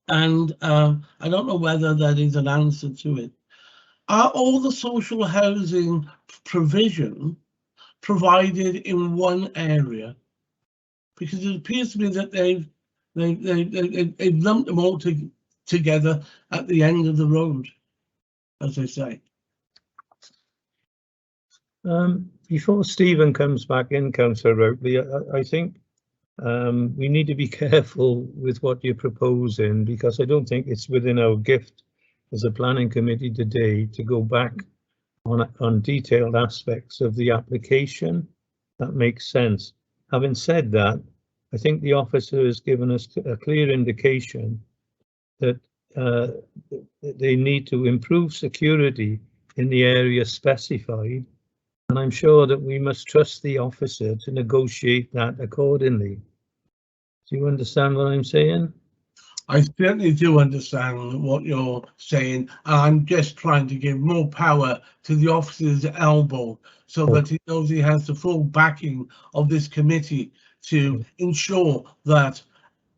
and I don't know whether there is an answer to it. Are all the social housing provision provided in one area? Because it appears to me that they've lumped them all together at the end of the road, as they say. Before Stephen comes back in, Councillor Wrapley, I think we need to be careful with what you're proposing, because I don't think it's within our gift as a planning committee today to go back on detailed aspects of the application. That makes sense. Having said that, I think the officer has given us a clear indication that they need to improve security in the area specified, and I'm sure that we must trust the officer to negotiate that accordingly. Do you understand what I'm saying? I certainly do understand what you're saying, and I'm just trying to give more power to the officer's elbow so that he knows he has the full backing of this committee to ensure that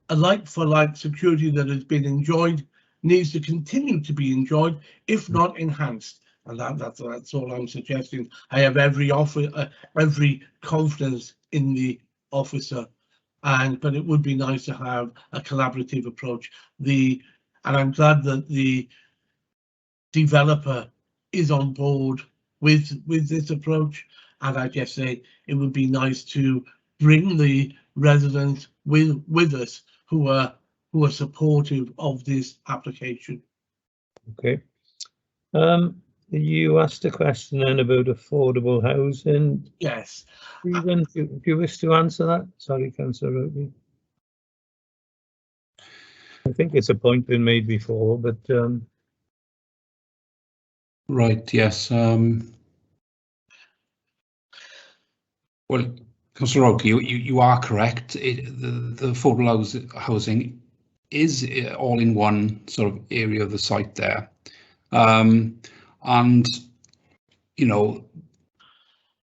a like-for-like security that has been enjoyed needs to continue to be enjoyed, if not enhanced. And that's all I'm suggesting. I have every confidence in the officer. But it would be nice to have a collaborative approach. And I'm glad that the developer is on board with this approach. And I just say it would be nice to bring the residents with us who are supportive of this application. Okay. You asked a question then about affordable housing. Yes. Stephen, do you wish to answer that? Sorry, Councillor Wrapley. I think it's a point been made before, but right, yes. Well, Councillor Wrapley, you are correct. The affordable housing is all in one sort of area of the site there. And, you know,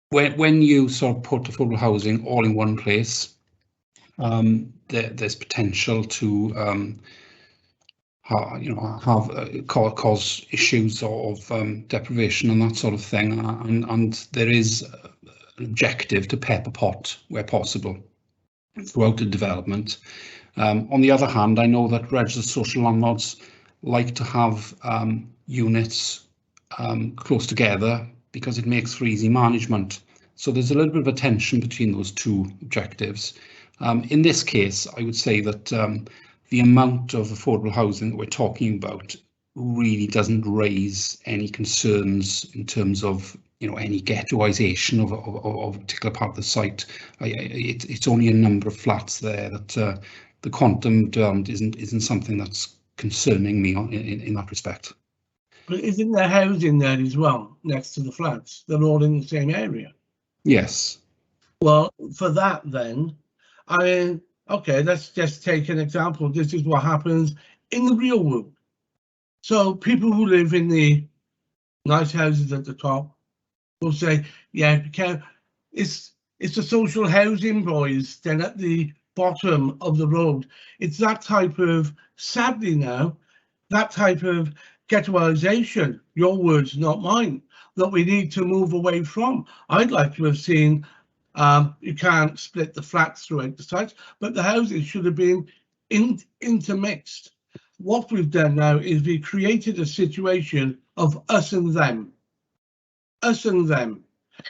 when you sort of put affordable housing all in one place, there's potential to cause issues of deprivation and that sort of thing, and there is an objective to pepper pot where possible throughout the development. On the other hand, I know that registered social landlords like to have units close together because it makes for easy management. So there's a little bit of a tension between those two objectives. In this case, I would say that the amount of affordable housing that we're talking about really doesn't raise any concerns in terms of, you know, any ghettoisation of a particular part of the site. It's only a number of flats there that the quantum isn't something that's concerning me in that respect. But isn't there housing there as well next to the flats? They're all in the same area. Yes. Well, for that then, I mean, okay, let's just take an example. This is what happens in the real world. So people who live in the nice houses at the top will say, yeah, it's the social housing boys then at the bottom of the road. It's that type of, sadly now, that type of ghettoisation, your words, not mine, that we need to move away from. I'd like to have seen, you can't split the flats throughout the sites, but the houses should have been intermixed. What we've done now is we created a situation of us and them,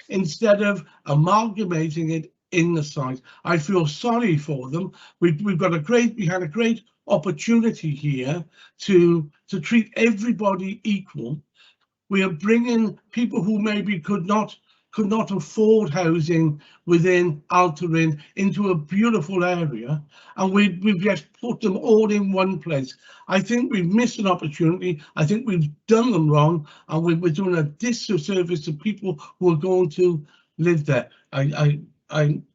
instead of amalgamating it in the site. I feel sorry for them. We had a great opportunity here to treat everybody equal. We are bringing people who maybe could not afford housing within Altering into a beautiful area, and we've just put them all in one place. I think we've missed an opportunity. I think we've done them wrong, and we're doing a disservice to people who are going to live there. I'm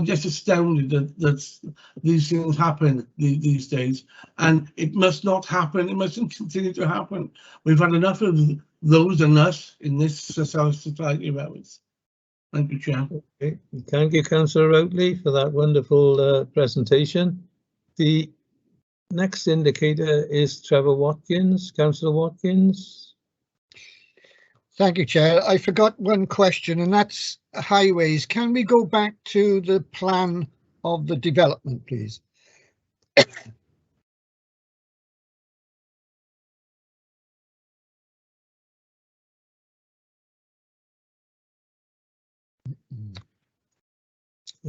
just astounded that these things happen these days, and it must not happen. It mustn't continue to happen. We've had enough of those and us in this society of ours. Thank you, Chair. Okay. Thank you, Councillor Wrapley, for that wonderful presentation. The next indicator is Trevor Watkins. Councillor Watkins. Thank you, Chair. I forgot one question, and that's highways. Can we go back to the plan of the development, please?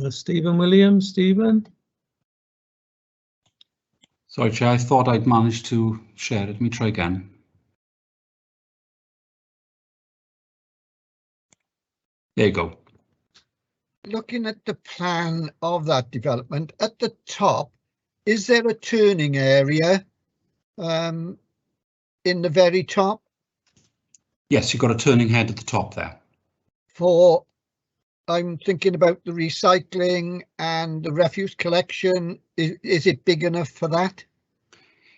Stephen Williams. Stephen. Sorry, Chair, I thought I'd managed to share it. Let me try again. There you go. Looking at the plan of that development, at the top, is there a turning area in the very top? Yes, you've got a turning head at the top there. For, I'm thinking about the recycling and the refuse collection. Is it big enough for that?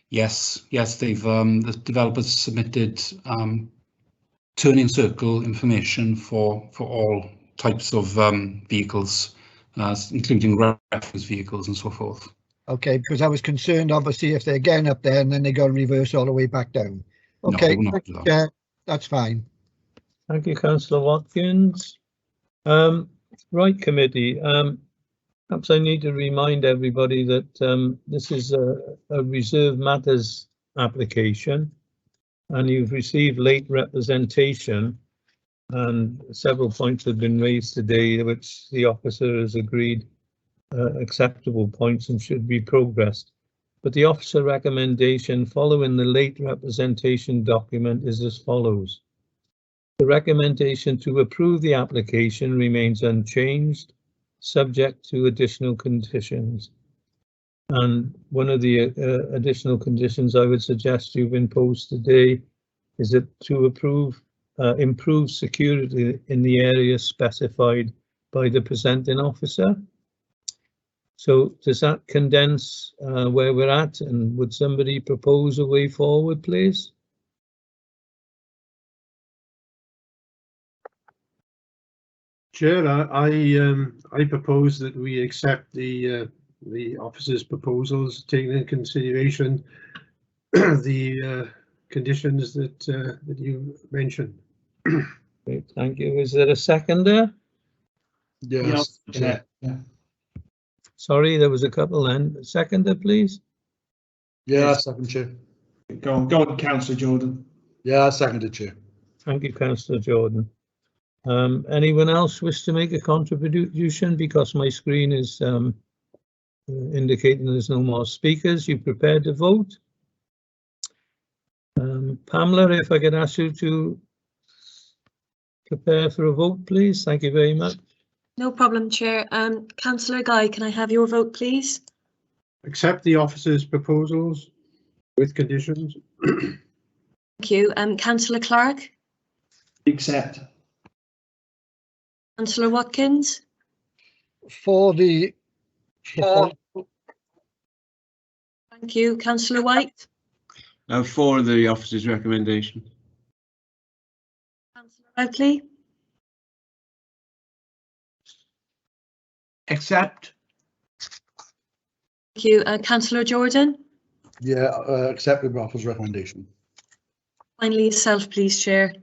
Yes, they've the developers submitted turning circle information for all types of vehicles, including refuse vehicles and so forth. Okay, because I was concerned, obviously, if they're getting up there and then they got to reverse all the way back down. Okay, no, yeah, that's fine. Thank you, Councillor Watkins. Right, committee. Perhaps I need to remind everybody that this is a reserve matters application, and you've received late representation, and several points have been raised today, which the officer has agreed acceptable points and should be progressed. But the officer recommendation following the late representation document is as follows. The recommendation to approve the application remains unchanged, subject to additional conditions. And one of the additional conditions I would suggest you've imposed today is that to improve security in the area specified by the presenting officer. So does that condense where we're at, and would somebody propose a way forward, please? Chair, I propose that we accept the officer's proposals, taking into consideration the conditions that you mentioned. Great, thank you. Is there a seconder? Yes. Yeah. Sorry, there was a couple then. Seconder, please. Yeah, second, Chair. Go on, Councillor Jordan. Yeah, seconded, Chair. Thank you, Councillor Jordan. Anyone else wish to make a contribution? Because my screen is indicating there's no more speakers. You prepared to vote? Pamela, if I could ask you to prepare for a vote, please. Thank you very much. No problem, Chair. Councillor Guy, can I have your vote, please? Accept the officer's proposals with conditions. Thank you. Councillor Clark? Accept. Councillor Watkins, For the thank you. Councillor White, For the officer's recommendation. Councillor Wrapley, Accept. thank you. Councillor Jordan, Yeah, accept the officer's recommendation. finally yourself, please, Chair.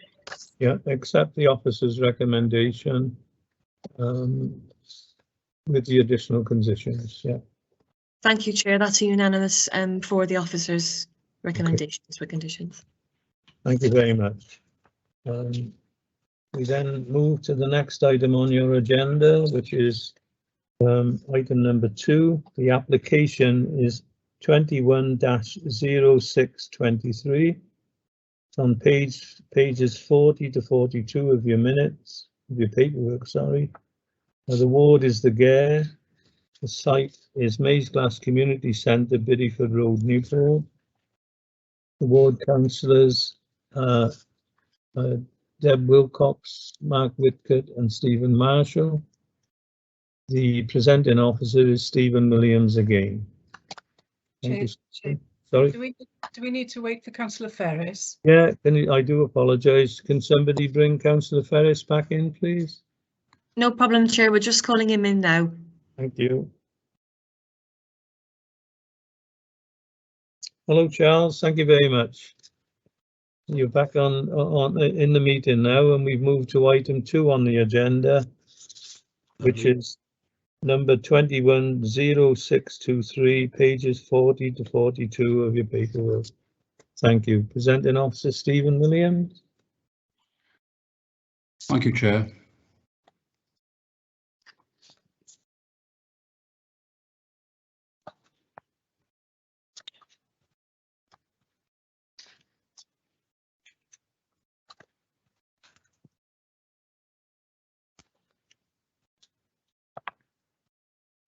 Yeah, accept the officer's recommendation with the additional conditions. Yeah. Thank you, Chair. That's a unanimous for the officers' recommendations with conditions. Thank you very much. We then move to the next item on your agenda, which is item number 2. The application is 21-0623. It's on pages 40 to 42 of your minutes, of your paperwork, sorry. The ward is the Gare. The site is Maysglass Community Centre, Biddyford Road, Newport. The ward councillors, Deb Wilcox, Mark Whitcott and Stephen Marshall. The presenting officer is Stephen Williams again. Thank you. Sorry. Do we need to wait for Councillor Ferris? Yeah, I do apologise. Can somebody bring Councillor Ferris back in, please? No problem, Chair. We're just calling him in now. Thank you. Hello, Charles. Thank you very much. You're back on in the meeting now, and we've moved to item 2 on the agenda, which is number 21-0623, pages 40 to 42 of your paperwork. Thank you. Presenting officer Stephen Williams. Thank you, Chair.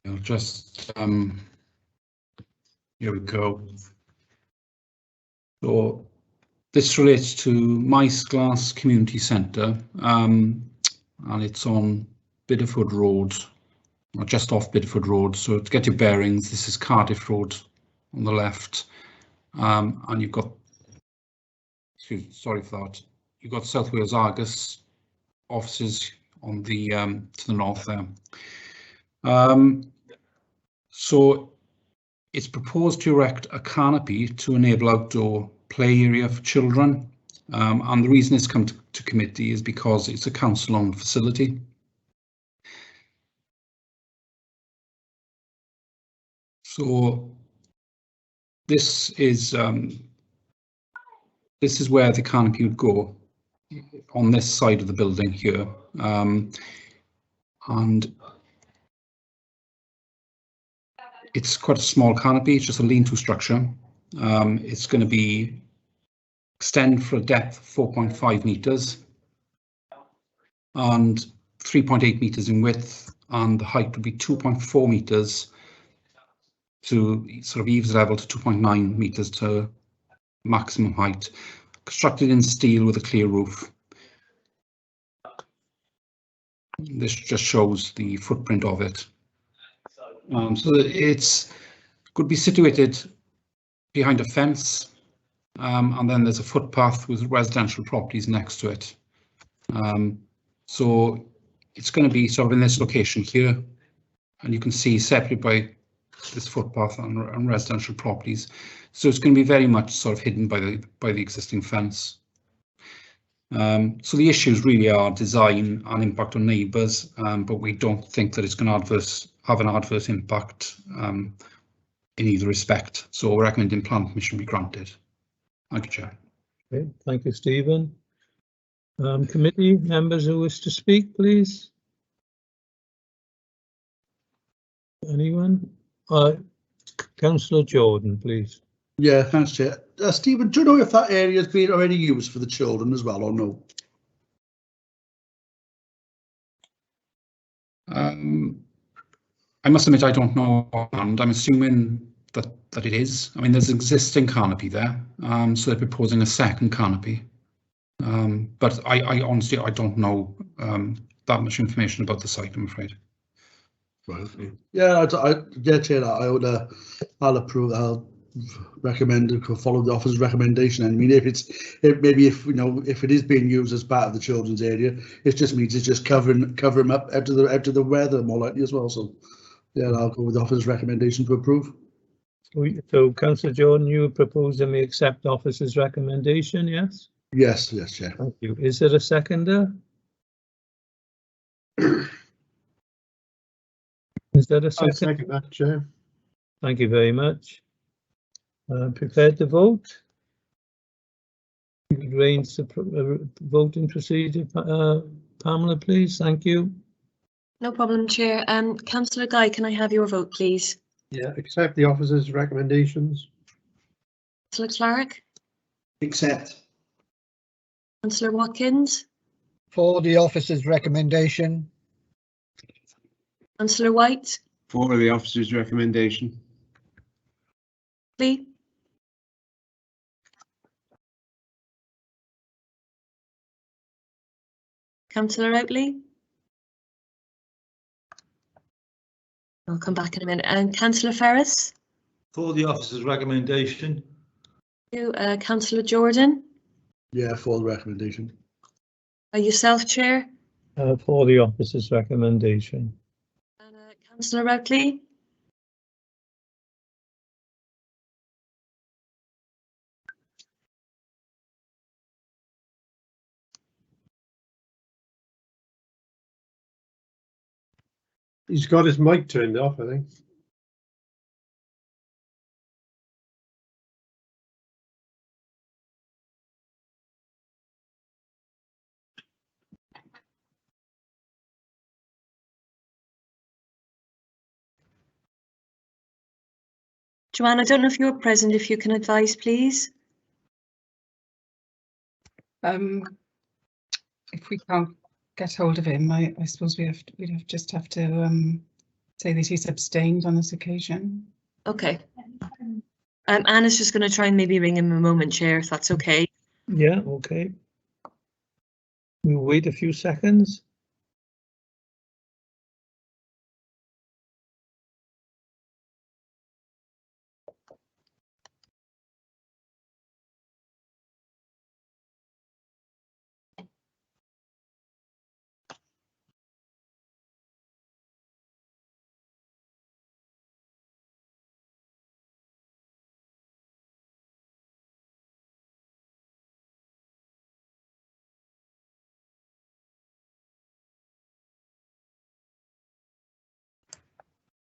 I'll just, here we go. So this relates to Maysglass Community Centre, and it's on Biddyford Road, or just off Biddyford Road. So to get your bearings, this is Cardiff Road on the left, and you've got, sorry for that, you've got South Wales Argus offices on the to the north there. So it's proposed to erect a canopy to enable outdoor play area for children, and the reason it's come to committee is because it's a council-owned facility. So this is where the canopy would go, on this side of the building here, and it's quite a small canopy. It's just a lean-to structure. It's going to extend for a depth of 4.5 metres and 3.8 metres in width, and the height would be 2.4 metres to sort of eaves level to 2.9 metres to maximum height. Constructed in steel with a clear roof. This just shows the footprint of it. So it's could be situated behind a fence, and then there's a footpath with residential properties next to it. So it's going to be sort of in this location here, and you can see separated by this footpath and residential properties. So it's going to be very much sort of hidden by the existing fence. So the issues really are design and impact on neighbours, but we don't think that it's going to have an adverse impact in either respect. So we're recommending plan permission be granted. Thank you, Chair. Okay, thank you, Stephen. Committee members who wish to speak, please. Anyone? Councillor Jordan, please. Yeah, thanks, Chair. Stephen, do you know if that area has been already used for the children as well, or no? I must admit I don't know, and I'm assuming that it is. I mean, there's an existing canopy there, so they're proposing a second canopy. But I honestly don't know that much information about the site, I'm afraid. Right. Yeah, yeah, Chair, I'll approve. I'll recommend to follow the officer's recommendation. I mean, if if it is being used as part of the children's area, it just means it's just covering them up out to the weather more likely as well. So yeah, I'll go with the officer's recommendation to approve. So Councillor Jordan, you propose that we accept officer's recommendation, yes? Yes, Chair. Thank you. Is there a seconder? Is that a second? I second that, Chair. Thank you very much. Prepared to vote? You could arrange the voting procedure, Pamela, please. Thank you. No problem, Chair. Councillor Guy, can I have your vote, please? Yeah, accept the officer's recommendations. Councillor Clark? Accept. Councillor Watkins? For the officer's recommendation. Councillor White? For the officer's recommendation. Lee? Councillor Outley? I'll come back in a minute. And Councillor Ferris? For the officer's recommendation. Councillor Jordan? Yeah, for the recommendation. Yourself, Chair? For the officer's recommendation. And Councillor Wrapley? He's got his mic turned off, I think. Joanne, I don't know if you're present, if you can advise, please. If we can't get hold of him, I suppose we'd just have to say that he's abstained on this occasion. Okay. Anna's just going to try and maybe ring him a moment, Chair, if that's okay. Yeah, okay. We'll wait a few seconds.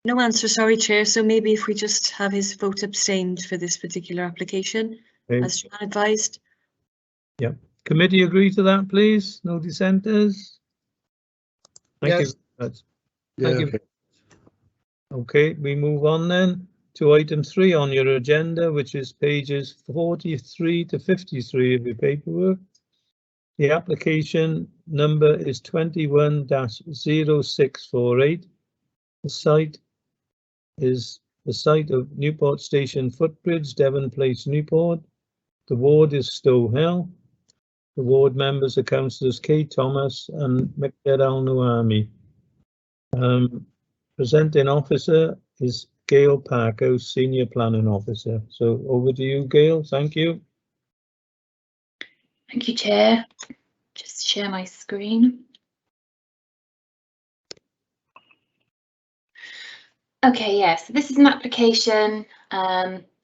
No answer, sorry, Chair. So maybe if we just have his vote abstained for this particular application, Okay. as Joanne advised. Yep. Committee agree to that, please? No dissenters? Thank Yes. you. Yeah, Thank you. Okay, we move on then to item 3 on your agenda, which is pages 43 to 53 of your paperwork. The application number is 21-0648. The site is the site of Newport Station Footbridge, Devon Place, Newport. The ward is Stowe Hill. The ward members are Councillors Kay Thomas and Mekdad Al-Nuami. Presenting officer is Gail Parkhouse, Senior Planning Officer. So over to you, Gail. Thank you. Thank you, Chair. Just share my screen. Okay, yes, so this is an application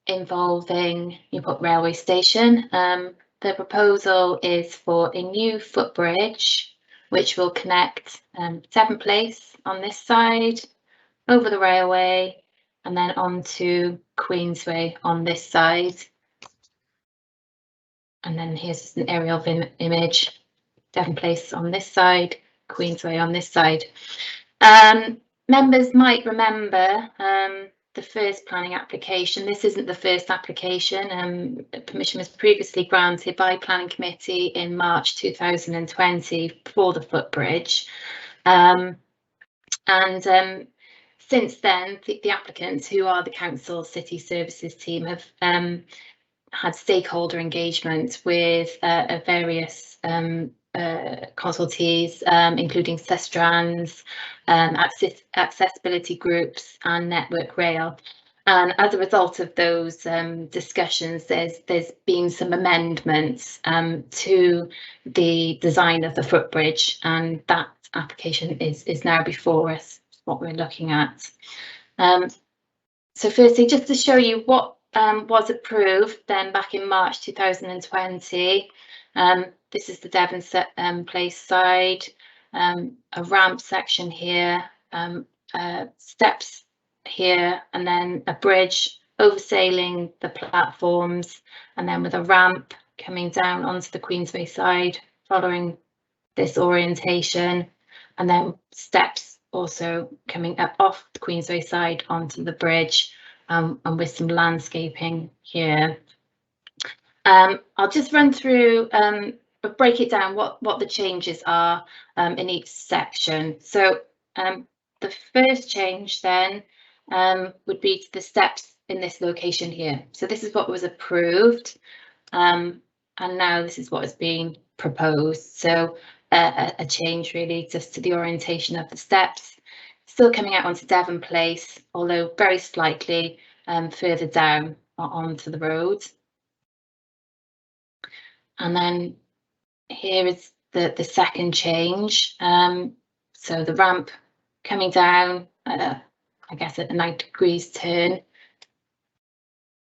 involving Newport Railway Station. The proposal is for a new footbridge which will connect Devon Place on this side, over the railway, and then onto Queensway on this side. And then here's an aerial image, Devon Place on this side, Queensway on this side. Members might remember the first planning application. This isn't the first application. Permission was previously granted by Planning Committee in March 2020 for the footbridge. Since then, the applicants, who are the Council City Services team, have had stakeholder engagement with various consultees, including Sestrans, accessibility groups and Network Rail. And as a result of those discussions, there's been some amendments to the design of the footbridge, and that application is now before us, what we're looking at. So firstly, just to show you what was approved then back in March 2020. This is the Devon Place side, a ramp section here, steps here, and then a bridge oversailing the platforms, and then with a ramp coming down onto the Queensway side following this orientation, and then steps also coming up off the Queensway side onto the bridge, and with some landscaping here. I'll just run through, break it down what the changes are in each section. So the first change then would be to the steps in this location here. So this is what was approved, and now this is what is being proposed. So a change really just to the orientation of the steps, still coming out onto Devon Place, although very slightly further down onto the road. And then here is the second change. So the ramp coming down, I guess at a 90 degrees turn.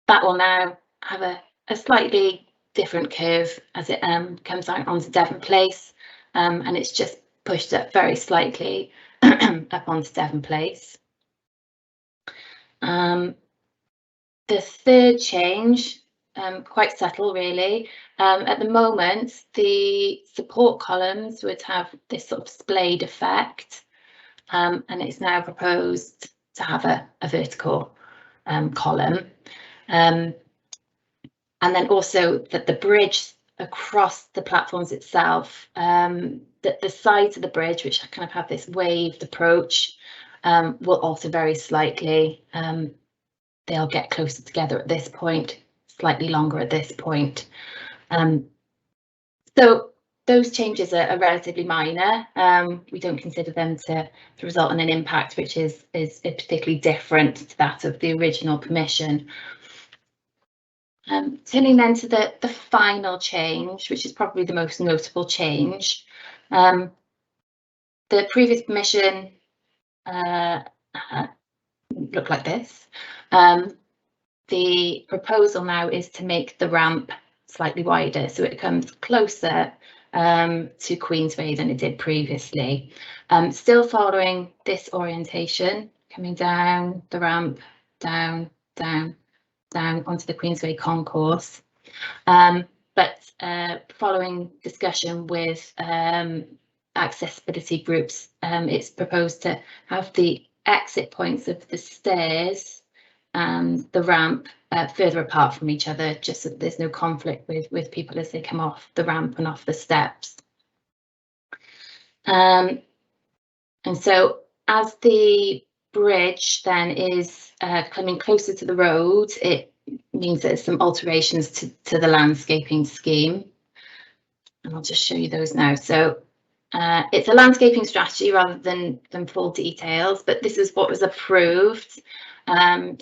That will now have a slightly different curve as it comes out onto Devon Place, and it's just pushed up very slightly up onto Devon Place. The third change, quite subtle really. At the moment, the support columns would have this sort of splayed effect, and it's now proposed to have a vertical column. And then also that the bridge across the platforms itself, that the sides of the bridge, which kind of have this waved approach, will alter very slightly. They'll get closer together at this point, slightly longer at this point. So those changes are relatively minor. We don't consider them to result in an impact which is particularly different to that of the original permission. Turning then to the final change, which is probably the most notable change. The previous permission looked like this. The proposal now is to make the ramp slightly wider, so it comes closer to Queensway than it did previously. Still following this orientation, coming down the ramp, down onto the Queensway concourse, but following discussion with accessibility groups, it's proposed to have the exit points of the stairs and the ramp further apart from each other, just so that there's no conflict with people as they come off the ramp and off the steps. And so as the bridge then is coming closer to the road, it means there's some alterations to the landscaping scheme. And I'll just show you those now. So it's a landscaping strategy rather than full details, but this is what was approved.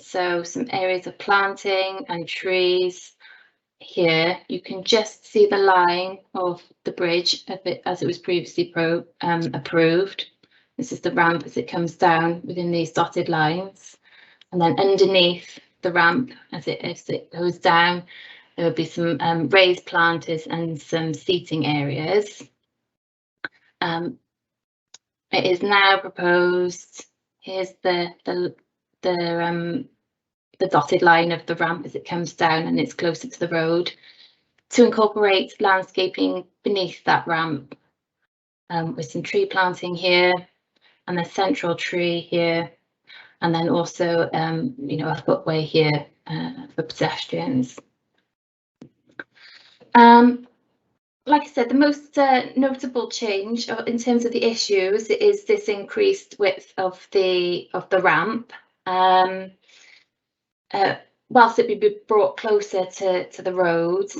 So some areas of planting and trees here. You can just see the line of the bridge as it was previously approved. This is the ramp as it comes down within these dotted lines. And then underneath the ramp, as it goes down, there will be some raised planters and some seating areas. It is now proposed, here's the dotted line of the ramp as it comes down and it's closer to the road, to incorporate landscaping beneath that ramp, with some tree planting here and a central tree here, and then also a footway here for pedestrians. Like I said, the most notable change in terms of the issues is this increased width of the ramp. Whilst it would be brought closer to the road,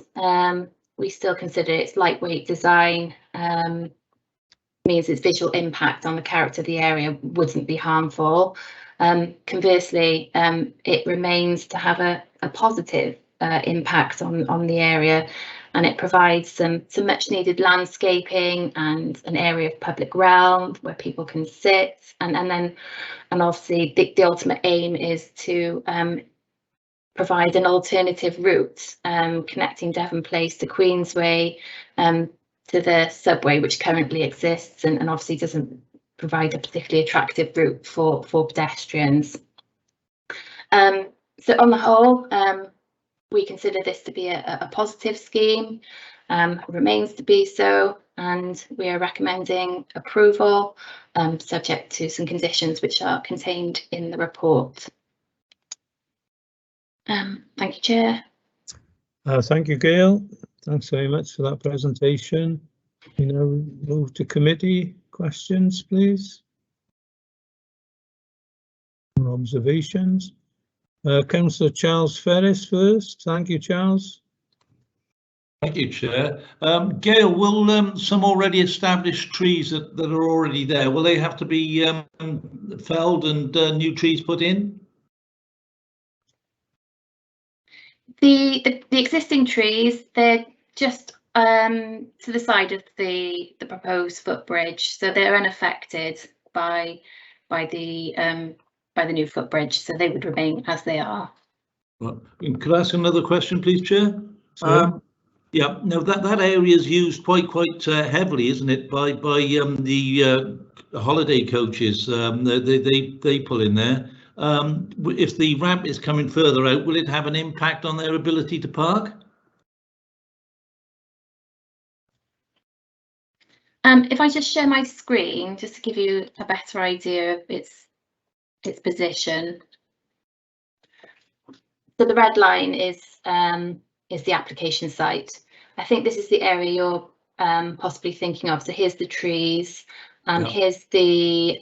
we still consider its lightweight design means its visual impact on the character of the area wouldn't be harmful. Conversely, it remains to have a positive impact on the area, and it provides some much needed landscaping and an area of public realm where people can sit, and obviously the ultimate aim is to provide an alternative route connecting Devon Place to Queensway, to the subway which currently exists, and obviously doesn't provide a particularly attractive route for pedestrians. So on the whole, we consider this to be a positive scheme, remains to be so, and we are recommending approval, subject to some conditions which are contained in the report. Thank you, Chair. Thank you, Gail. Thanks very much for that presentation. We now move to committee questions, please. Or observations. Councillor Charles Ferris first. Thank you, Charles. Thank you, Chair. Gail, will some already established trees that are already there, will they have to be felled and new trees put in? The existing trees, they're just to the side of the proposed footbridge, so they're unaffected by the new footbridge, so they would remain as they are. Well, could I ask another question, please, Chair? Sure. Yeah, no, that area is used quite heavily, isn't it, by the holiday coaches? They pull in there. If the ramp is coming further out, will it have an impact on their ability to park? If I just share my screen, just to give you a better idea of its position. So the red line is the application site. I think this is the area you're possibly thinking of. So here's the trees, here's the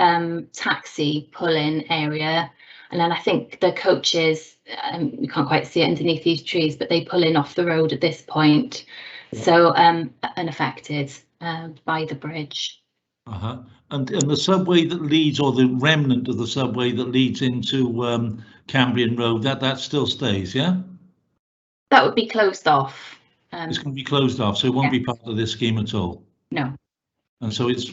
taxi pull-in area, and then I think the coaches, you can't quite see it underneath these trees, but they pull in off the road at this point. So unaffected by the bridge. And the subway that leads, or the remnant of the subway that leads into Cambrian Road, that still stays, yeah? That would be closed off. It's going to be closed off, so it won't be part of this scheme at all. No. And so it's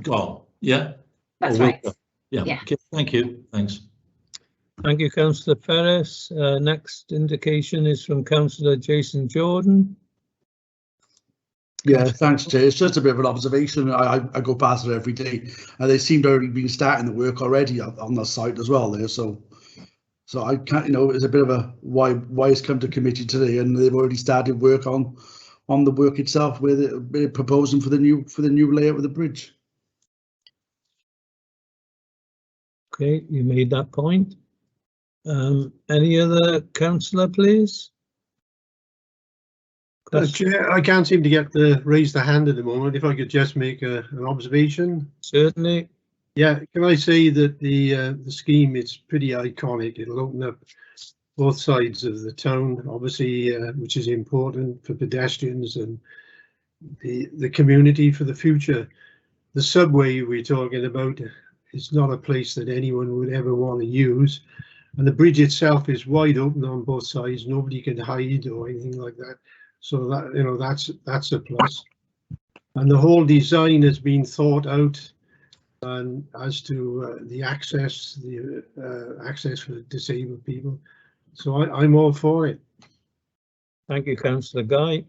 gone, yeah? That's right. Yeah. Okay, thank you. Thanks. Thank you, Councillor Ferris. Next indication is from Councillor Jason Jordan. Yeah, thanks, Chair. It's just a bit of an observation. I go past it every day, and they seem to already been starting the work already on the site as well there. So I can't, it's a bit of a why it's come to committee today, and they've already started work on the work itself, where they're proposing for the new layout of the bridge. Okay, you made that point. Any other councillor, please? Chair, I can't seem to get the raise the hand at the moment. If I could just make an observation. Certainly. Yeah, can I say that the scheme is pretty iconic. It'll open up both sides of the town, obviously, which is important for pedestrians and the community for the future. The subway we're talking about is not a place that anyone would ever want to use, and the bridge itself is wide open on both sides. Nobody can hide or anything like that. So that that's a plus, and the whole design has been thought out, and as to the access for disabled people. So I'm all for it. Thank you, Councillor Guy.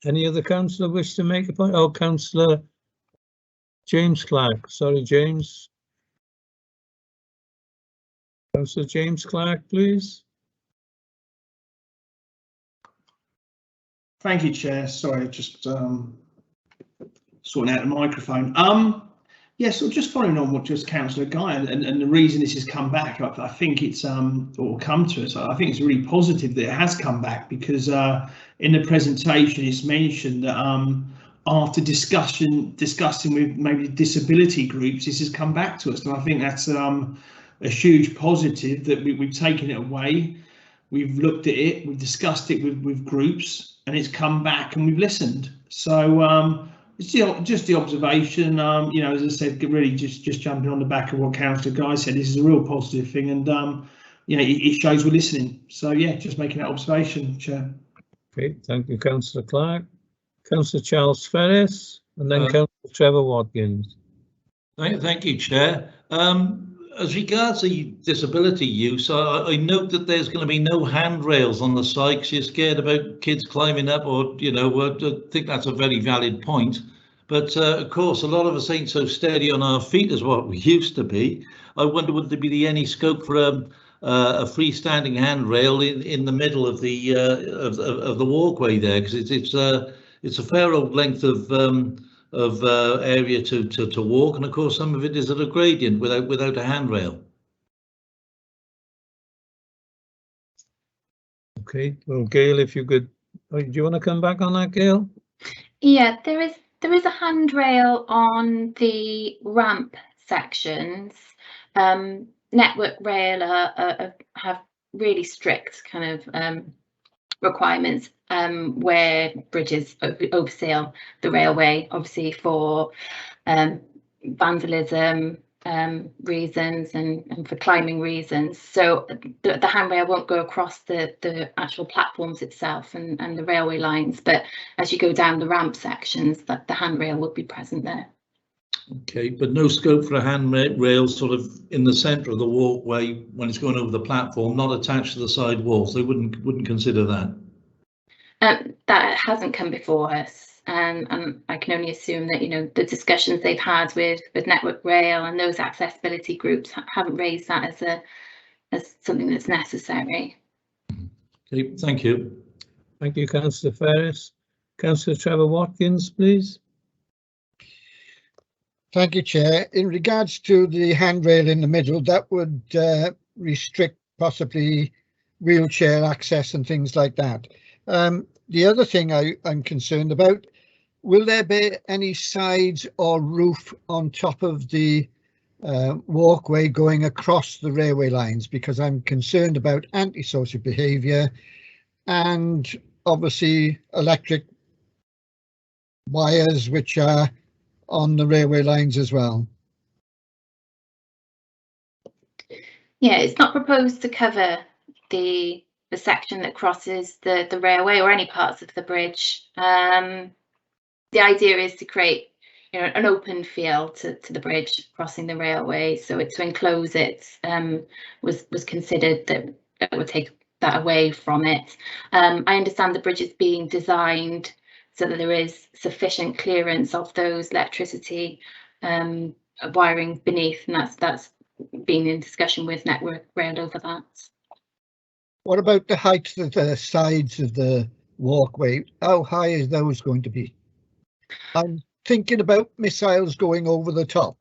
Any other councillor wish to make a point? Oh, Councillor James Clark. Sorry, James. Councillor James Clark, please. Thank you, Chair. Sorry, just sorting out the microphone. Yeah, so just following on what just Councillor Guy and the reason this has come back, I think it's or come to us. I think it's really positive that it has come back, because in the presentation it's mentioned that after discussing with maybe disability groups, this has come back to us, and I think that's a huge positive that we've taken it away. We've looked at it, we've discussed it with groups, and it's come back and we've listened. So it's just the observation. You know, as I said, really just jumping on the back of what Councillor Guy said. This is a real positive thing, and you know, it shows we're listening. So yeah, just making that observation, Chair. Okay, thank you, Councillor Clark. Councillor Charles Ferris, and then Councillor Trevor Watkins. Thank you, Chair. As regards the disability use, I note that there's going to be no handrails on the site because you're scared about kids climbing up, or, you know, I think that's a very valid point. But of course, a lot of us ain't so steady on our feet as what we used to be. I wonder, would there be any scope for a freestanding handrail in the middle of the walkway there? Because it's a fair old length of area to walk, and of course some of it is at a gradient without a handrail. Okay, well, Gail, if you could, do you want to come back on that, Gail? Yeah, there is a handrail on the ramp sections. Network Rail have really strict kind of requirements where bridges oversail the railway, obviously for vandalism reasons and for climbing reasons. So the handrail won't go across the actual platforms itself and the railway lines, but as you go down the ramp sections, that the handrail would be present there. Okay, but no scope for a handrail sort of in the centre of the walkway when it's going over the platform, not attached to the side walls. They wouldn't consider that. That hasn't come before us, and I can only assume that, you know, the discussions they've had with Network Rail and those accessibility groups haven't raised that as something that's necessary. Okay, thank you. Thank you, Councillor Ferris. Councillor Trevor Watkins, please. Thank you, Chair. In regards to the handrail in the middle, that would restrict possibly wheelchair access and things like that. The other thing I'm concerned about, will there be any sides or roof on top of the walkway going across the railway lines? Because I'm concerned about antisocial behaviour and obviously electric wires which are on the railway lines as well. Yeah, it's not proposed to cover the section that crosses the railway or any parts of the bridge. The idea is to create, you know, an open feel to the bridge crossing the railway. So to enclose it was considered that would take that away from it. I understand the bridge is being designed so that there is sufficient clearance of those electricity wiring beneath, and that's been in discussion with Network Rail over that. What about the height of the sides of the walkway? How high is those going to be? I'm thinking about missiles going over the top.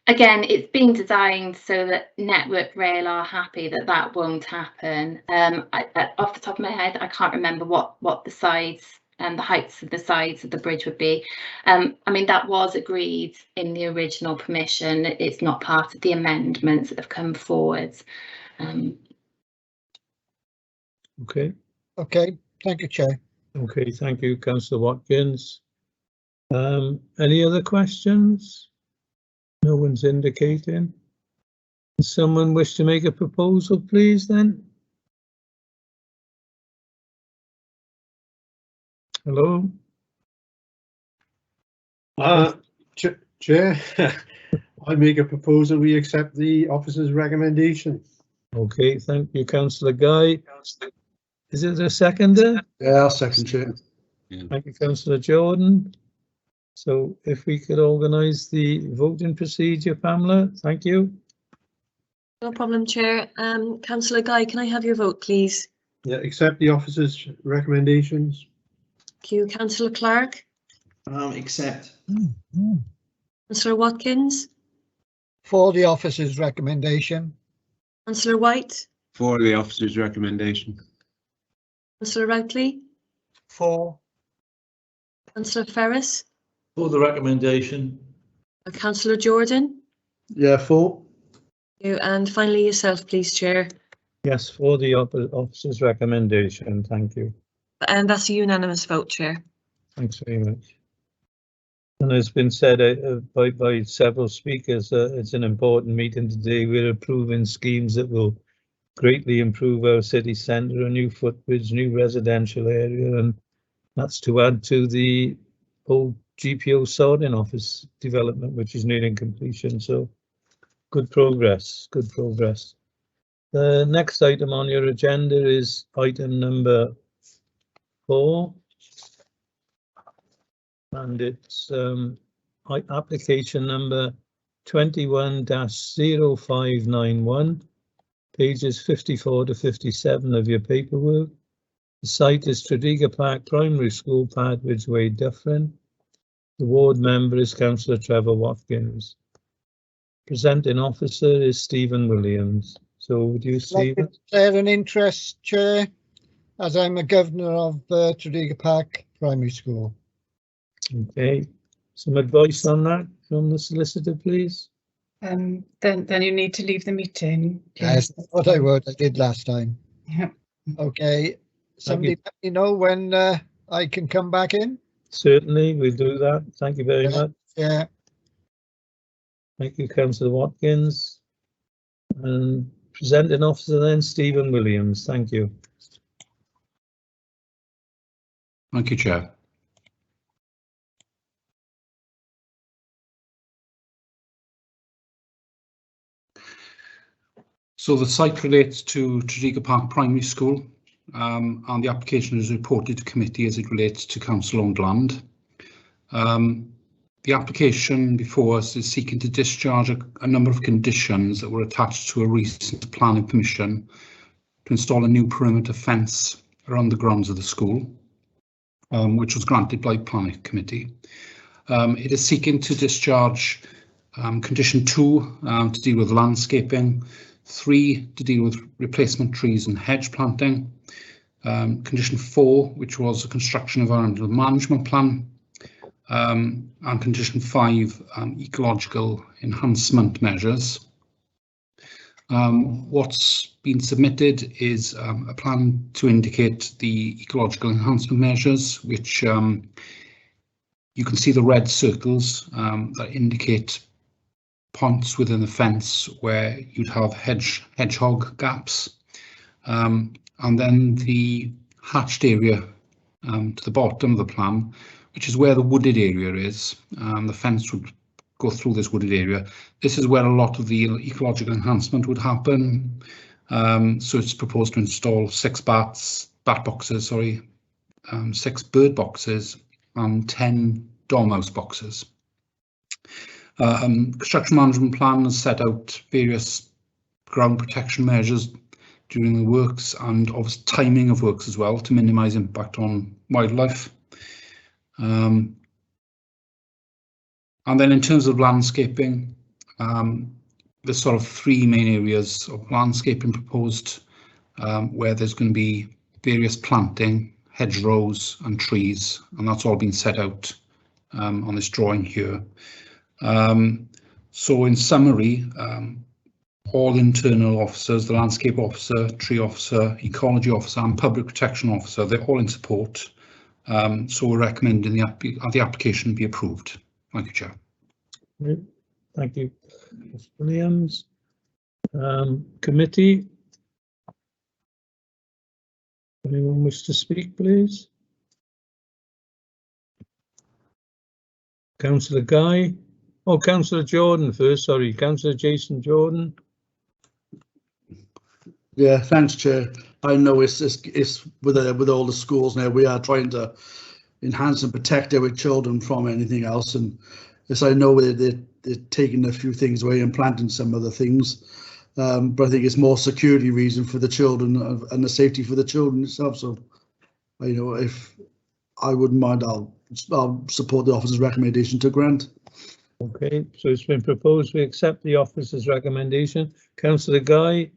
Again, it's being designed so that Network Rail are happy that that won't happen. Off the top of my head, I can't remember what the sides and the heights of the sides of the bridge would be. I mean, that was agreed in the original permission. It's not part of the amendments that have come forward. Okay. Okay, thank you, Chair. Okay, thank you, Councillor Watkins. Any other questions? No one's indicating. Does someone wish to make a proposal, please, then? Hello? Chair, I make a proposal, we accept the officer's recommendation. Okay, thank you, Councillor Guy. Is it a seconder? Yeah, I'll second, Chair. Thank you, Councillor Jordan. So if we could organise the voting procedure, Pamela, thank you. No problem, Chair. Councillor Guy, can I have your vote, please? Yeah, accept the officer's recommendations. Thank you. Councillor Clark? Accept. Councillor Watkins? For the officer's recommendation. Councillor White? For the officer's recommendation. Councillor Wrapley? For. Councillor Ferris? For the recommendation. Councillor Jordan? Yeah, for. Thank you. And finally yourself, please, Chair. Yes, for the officer's recommendation, thank you. And that's a unanimous vote, Chair. Thanks very much. And it's been said by several speakers, it's an important meeting today. We're approving schemes that will greatly improve our city centre, a new footbridge, new residential area, and that's to add to the old GPO sorting office development, which is nearing completion. So good progress, good progress. The next item on your agenda is item number 4. And it's application number 21-0591, pages 54 to 57 of your paperwork. The site is Tredegar Park Primary School, Padwidge Way, Dufferin. The ward member is Councillor Trevor Watkins. Presenting officer is Stephen Williams. So would you see that? Declare an interest, Chair, as I'm a governor of Tredegar Park Primary School. Okay, some advice on that from the solicitor, please. Then you need to leave the meeting. Yes, what I would. I did last time. Yeah. Okay, somebody let me know when I can come back in. Certainly, we'll do that. Thank you very much. Yeah. Thank you, Councillor Watkins. And presenting officer then, Stephen Williams. Thank you. Thank you, Chair. So the site relates to Tredegar Park Primary School, and the application is reported to committee as it relates to council-owned land. The application before us is seeking to discharge a number of conditions that were attached to a recent planning permission to install a new perimeter fence around the grounds of the school, which was granted by planning committee. It is seeking to discharge condition 2 to deal with landscaping, 3 to deal with replacement trees and hedge planting, condition 4, which was the construction of environmental management plan, and condition 5, ecological enhancement measures. What's been submitted is a plan to indicate the ecological enhancement measures, which you can see the red circles that indicate points within the fence where you'd have hedgehog gaps, and then the hatched area to the bottom of the plan, which is where the wooded area is. The fence would go through this wooded area. This is where a lot of the ecological enhancement would happen. So it's proposed to install 6 bat boxes, 6 bird boxes and 10 dormouse boxes. Construction management plan has set out various ground protection measures during the works and obviously timing of works as well to minimise impact on wildlife. And then in terms of landscaping, there's sort of 3 main areas of landscaping proposed, where there's going to be various planting, hedgerows and trees, and that's all been set out on this drawing here. So in summary, all internal officers, the landscape officer, tree officer, ecology officer and public protection officer, they're all in support. So we're recommending the application be approved. Thank you, Chair. Thank you, Mr. Williams. Committee. Anyone wish to speak, please? Councillor Guy. Oh, Councillor Jordan first, sorry. Councillor Jason Jordan. Yeah, thanks, Chair. I know it's with all the schools now, we are trying to enhance and protect our children from anything else, and yes, I know they're taking a few things away and planting some other things, but I think it's more security reason for the children and the safety for the children itself. So, you know, if I wouldn't mind, I'll support the officer's recommendation to grant. Okay, so it's been proposed we accept the officer's recommendation. Councillor Guy.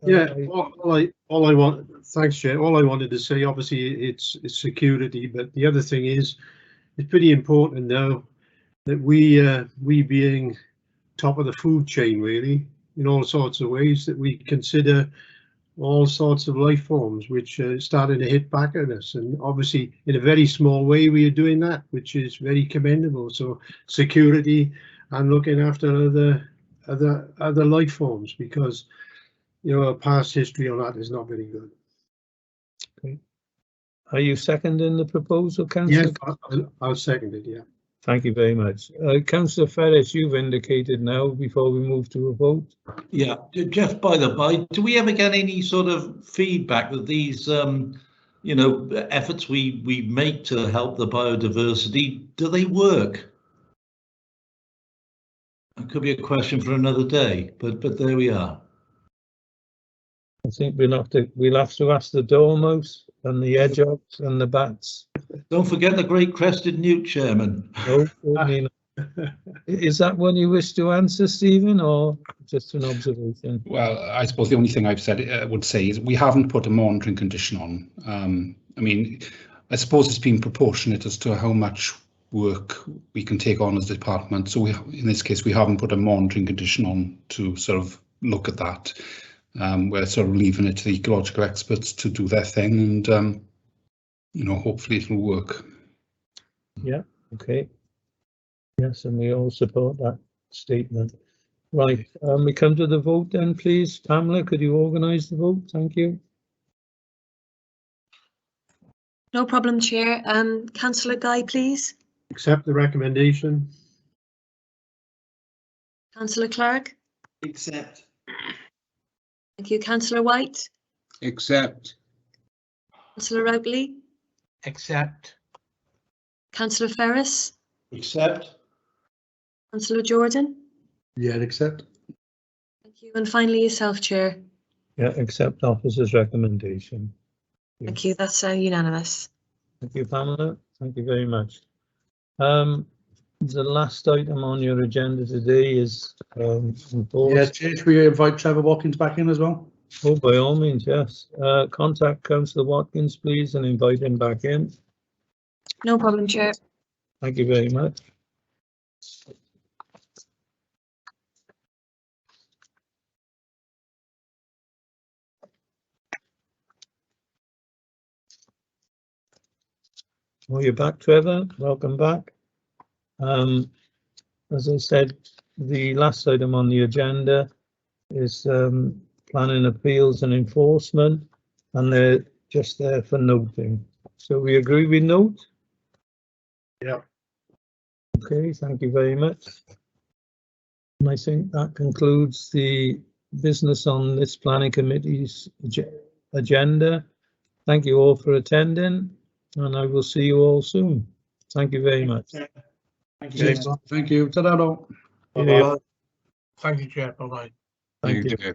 Yeah, all I want, thanks, Chair. All I wanted to say, obviously, it's security, but the other thing is, it's pretty important now that we being top of the food chain, really, in all sorts of ways, that we consider all sorts of life forms, which started to hit back at us. And obviously, in a very small way, we are doing that, which is very commendable. So security and looking after other life forms, because our past history on that is not very good. Okay. Are you seconding the proposal, Councillor? Yes, I'll second it. Yeah. Thank you very much. Councillor Ferris, you've indicated now before we move to a vote. Yeah, just by the by, do we ever get any sort of feedback that these, efforts we make to help the biodiversity, do they work? It could be a question for another day, but there we are. I think we'll have to ask the dormouse and the hedgehogs and the bats. Don't forget the great crested newt, Chairman. No, certainly not. Is that one you wish to answer, Stephen, or just an observation? Well, I suppose the only thing I've said would say is we haven't put a monitoring condition on. I mean, I suppose it's been proportionate as to how much work we can take on as a department. So in this case, we haven't put a monitoring condition on to sort of look at that. We're sort of leaving it to the ecological experts to do their thing, and hopefully it'll work. Yeah. Okay. Yes, and we all support that statement. Right. We come to the vote then, please. Pamela, could you organise the vote? Thank you. No problem, Chair. Councillor Guy, please. Accept the recommendation. Councillor Clark. Accept. Thank you. Councillor White. Accept. Councillor Wrapley. Accept. Councillor Ferris. Accept. Councillor Jordan. Yeah, accept. Thank you. And finally yourself, Chair. Yeah, accept officer's recommendation. Thank you. That's unanimous. Thank you, Pamela. Thank you very much. The last item on your agenda today is Yeah, should we invite Trevor Watkins back in as well? Oh, by all means, yes. Contact Councillor Watkins, please, and invite him back in. No problem, Chair. Thank you very much. Well, you're back, Trevor. Welcome back. As I said, the last item on the agenda is planning appeals and enforcement, and they're just there for noting. So we agree with note? Yeah. Okay, thank you very much. And I think that concludes the business on this planning committee's agenda. Thank you all for attending, and I will see you all soon. Thank you very much. Thank you. Thank you. Ta-da. Bye-bye. Thank you, Chair. Bye-bye. Thank you.